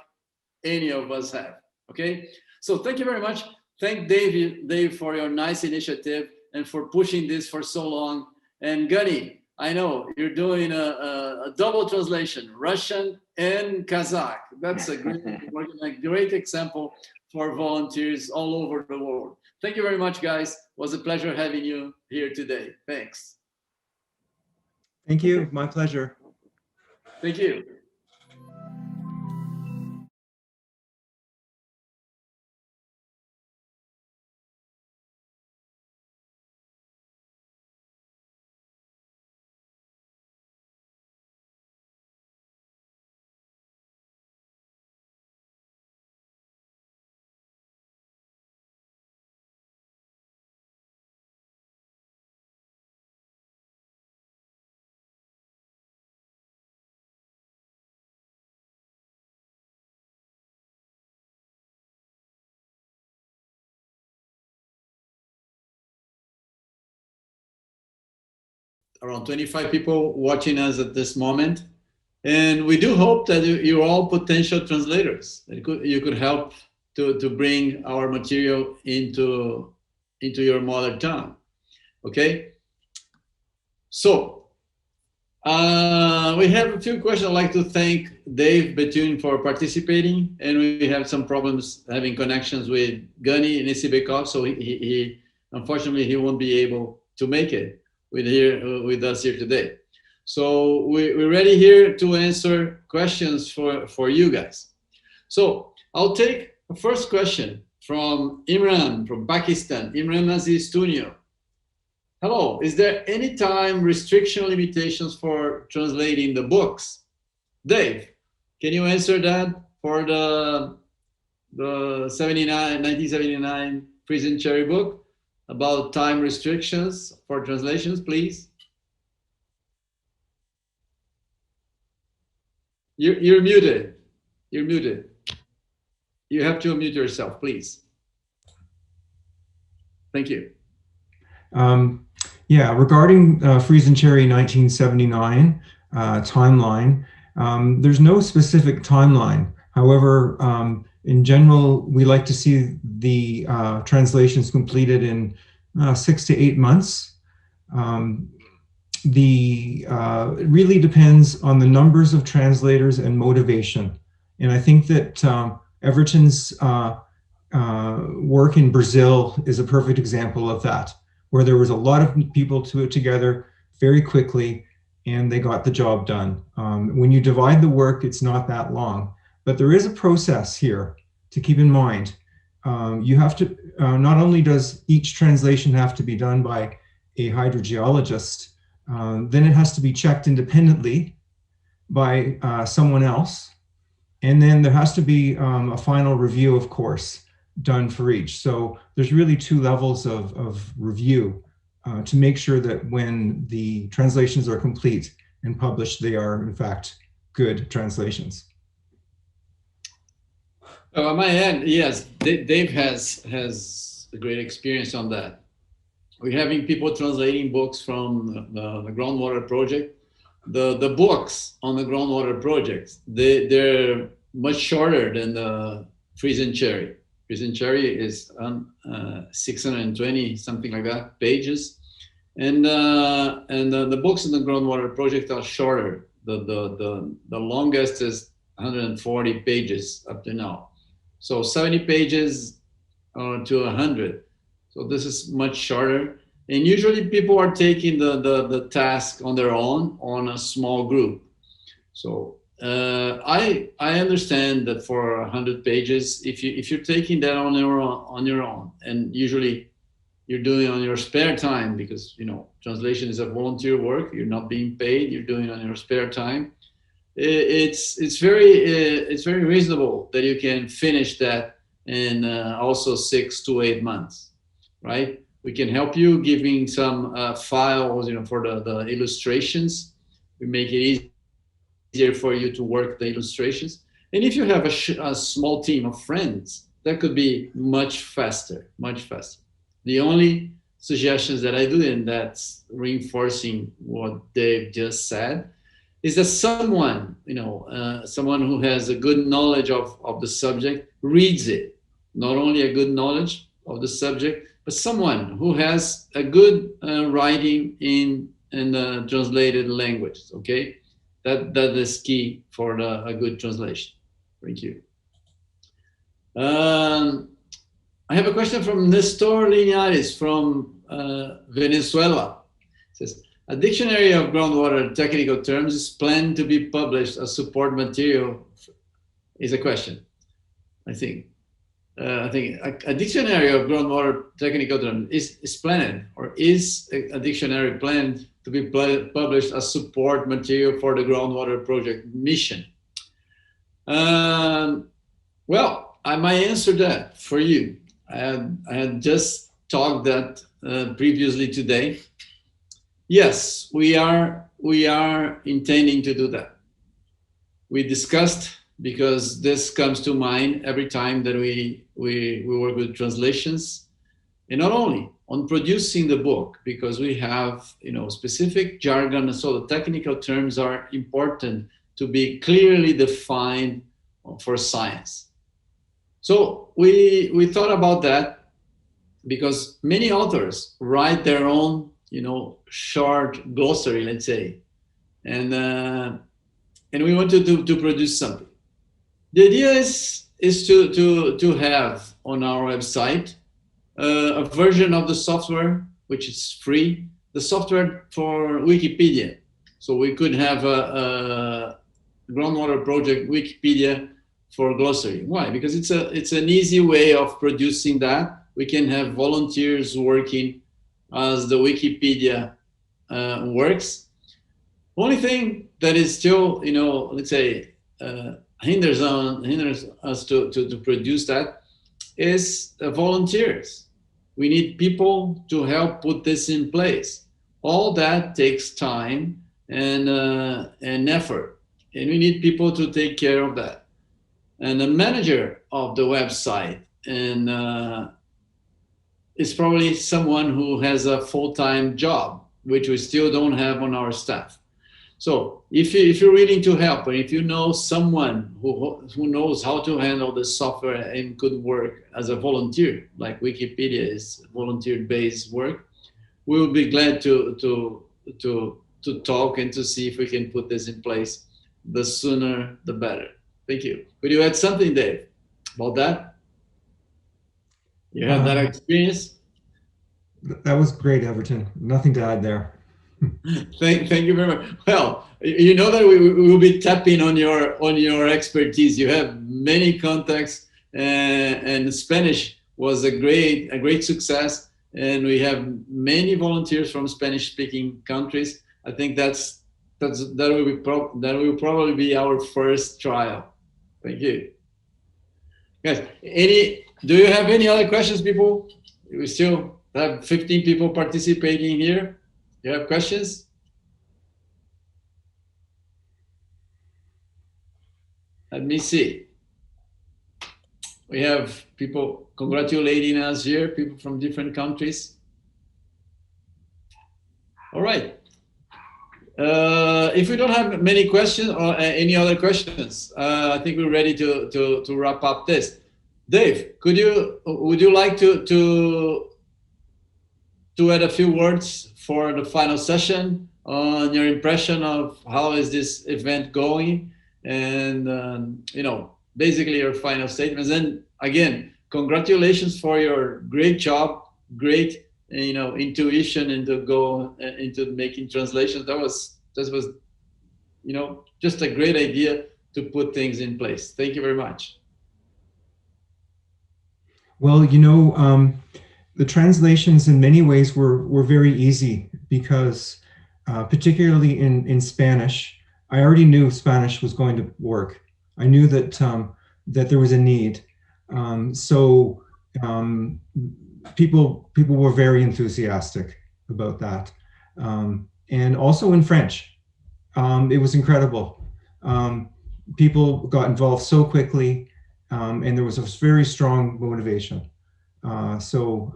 any of us have. Okay, so thank you very much. Thank Dave for your nice initiative and for pushing this for so long. And Gani, I know you're doing a double translation, Russian and Kazakh. That's a great example for volunteers all over the world. Thank you very much, guys. It was a pleasure having you here today. Thanks. Thank you. My pleasure. Thank you. Around 25 people watching us at this moment. And we do hope that you're all potential translators. That you could help to bring our material into your mother tongue. Okay? So, we have a few questions. I'd like to thank Dave Bethune for participating. And we have some problems having connections with Gani Nessipbekov. So he unfortunately, he won't be able to make it with us here today. So we're ready here to answer questions for you guys. So I'll take the first question from Imran from Pakistan, Imran Aziz Tunio. Hello, is there any time restriction limitations for translating the books? Dave, can you answer that for the 1979 Prison Cherry book? About time restrictions for translations, please. You're muted. You're muted. You have to unmute yourself, please. Thank you. Yeah, regarding Friesen Cherry 1979 timeline, there's no specific timeline. However, in general, we like to see the translations completed in 6 to 8 months. It really depends on the numbers of translators and motivation. And I think that Everton's work in Brazil is a perfect example of that, where there was a lot of people together very quickly and they got the job done. When you divide the work, it's not that long. But there is a process here to keep in mind. You have to, not only does each translation have to be done by a hydrogeologist, then it has to be checked independently by someone else. And then there has to be a final review, of course, done for each. So there's really 2 levels of review to make sure that when the translations are complete and published, they are in fact good translations. On my end, yes, Dave has a great experience on that. We're having people translating books from the Groundwater Project. The books on the Groundwater Project, they're much shorter than the Friesen Cherry. Friesen Cherry is 620, something like that, pages. And the books in the Groundwater Project are shorter. The longest is 140 pages up to now. So 70 pages to 100. So this is much shorter. And usually people are taking the task on their own on a small group. So I understand that for 100 pages, if you're taking that on your own, and usually you're doing it on your spare time, because translation is a volunteer work, you're not being paid, you're doing it on your spare time. It's very reasonable that you can finish that in also 6 to 8 months, right? We can help you giving some files, for the illustrations. We make it easier for you to work the illustrations. And if you have a small team of friends, that could be much faster, much faster. The only suggestions that I do, and that's reinforcing what Dave just said, is that someone, someone who has a good knowledge of the subject reads it. Not only a good knowledge of the subject, but someone who has a good writing in translated languages, okay? That is key for a good translation. Thank you. I have a question from Nestor Linares from Venezuela. It says, a dictionary of groundwater technical terms is planned to be published as support material, is a question, I think. A dictionary of groundwater technical terms is planned, or is a dictionary planned to be published as support material for the Groundwater Project mission? Well, I might answer that for you. I had just talked that previously today. Yes, we are intending to do that. We discussed, because this comes to mind every time that we work with translations, and not only on producing the book, because we have specific jargon, so the technical terms are important to be clearly defined for science. So we thought about that, because many authors write their own short glossary, let's say, and we wanted to produce something. The idea is to have on our website a version of the software which is free, the software for Wikipedia. So we could have a Groundwater Project Wikipedia for glossary. Why? Because it's an easy way of producing that. We can have volunteers working as the Wikipedia works. Only thing that is still, let's say, hinders us to produce that is volunteers. We need people to help put this in place. All that takes time and effort, and we need people to take care of that. And the manager of the website is probably someone who has a full-time job, which we still don't have on our staff. So if you're willing to help, and if you know someone who knows how to handle the software and could work as a volunteer, like Wikipedia is volunteer-based work, we will be glad to talk and to see if we can put this in place. The sooner, the better. Thank you. Could you add something, Dave, about that? You have that experience? That was great, Everton. Nothing to add there. Thank you very much. Well, you know that we will be tapping on your expertise. You have many contacts, and Spanish was a great success, and we have many volunteers from Spanish-speaking countries. I think that will probably be our first trial. Thank you. Guys, do you have any other questions, people? We still have 15 people participating here. You have questions? Let me see. We have people congratulating us here, people from different countries. All right. If we don't have many questions or any other questions, I think we're ready to wrap up this. Dave, would you like to add a few words for the final session on your impression of how is this event going, and basically your final statements? And again, congratulations for your great job, great intuition into go into making translations. That was just a great idea to put things in place. Thank you very much. Well, the translations in many ways were very easy, because particularly in Spanish, I already knew Spanish was going to work. I knew that that there was a need. People were very enthusiastic about that. And also in French, it was incredible. people got involved so quickly, and there was a very strong motivation. So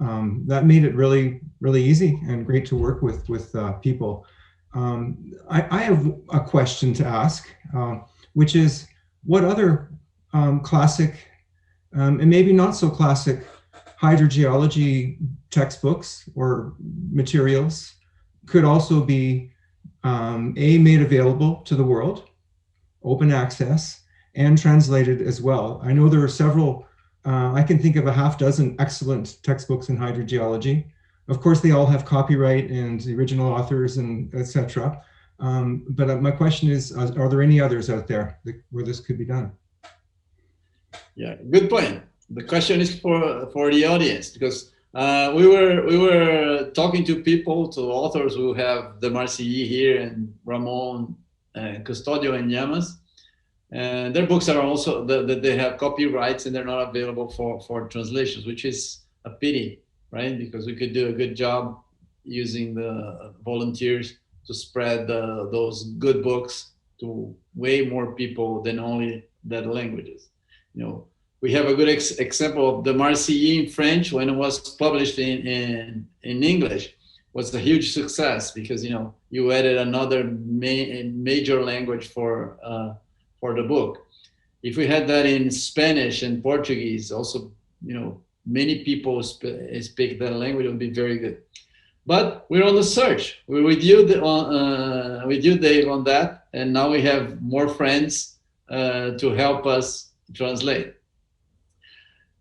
that made it really, really easy and great to work with people. I have a question to ask, which is, what other classic and maybe not so classic hydrogeology textbooks or materials could also be made available to the world, open access, and translated as well? I know there are several, I can think of a half dozen excellent textbooks in hydrogeology. Of course, they all have copyright and the original authors and etc. But my question is, are there any others out there where this could be done? Yeah, good point. The question is for the audience, because we were talking to people, to authors who have the Marci here, and Ramon, Custodio, and Llamas. And their books are also, they have copyrights and they're not available for translations, which is a pity, right? Because we could do a good job using the volunteers to spread those good books to way more people than only that languages. You know, we have a good example of the Marci in French, when it was published in English, was a huge success, because, you know, you added another major language for the book. If we had that in Spanish and Portuguese, also, you know, many people speak that language, it would be very good. But we're on the search. We're with you, Dave, on that, and now we have more friends to help us translate.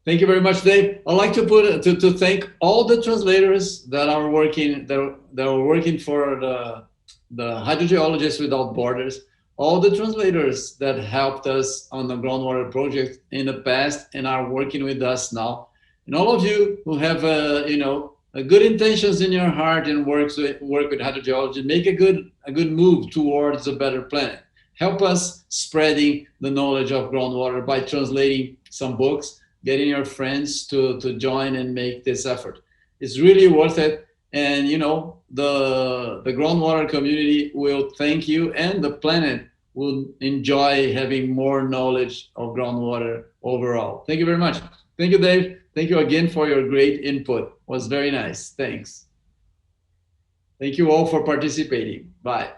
Thank you very much, Dave. I'd like to thank all the translators that are working for the Hydrogeologists Without Borders, all the translators that helped us on the Groundwater Project in the past and are working with us now, and all of you who have you know, good intentions in your heart and work with hydrogeology. Make a good move towards a better planet. Help us spreading the knowledge of groundwater by translating some books, getting your friends to join and make this effort. It's really worth it. And, you know, the groundwater community will thank you, and the planet will enjoy having more knowledge of groundwater overall. Thank you very much. Thank you, Dave. Thank you again for your great input. It was very nice. Thanks. Thank you all for participating. Bye.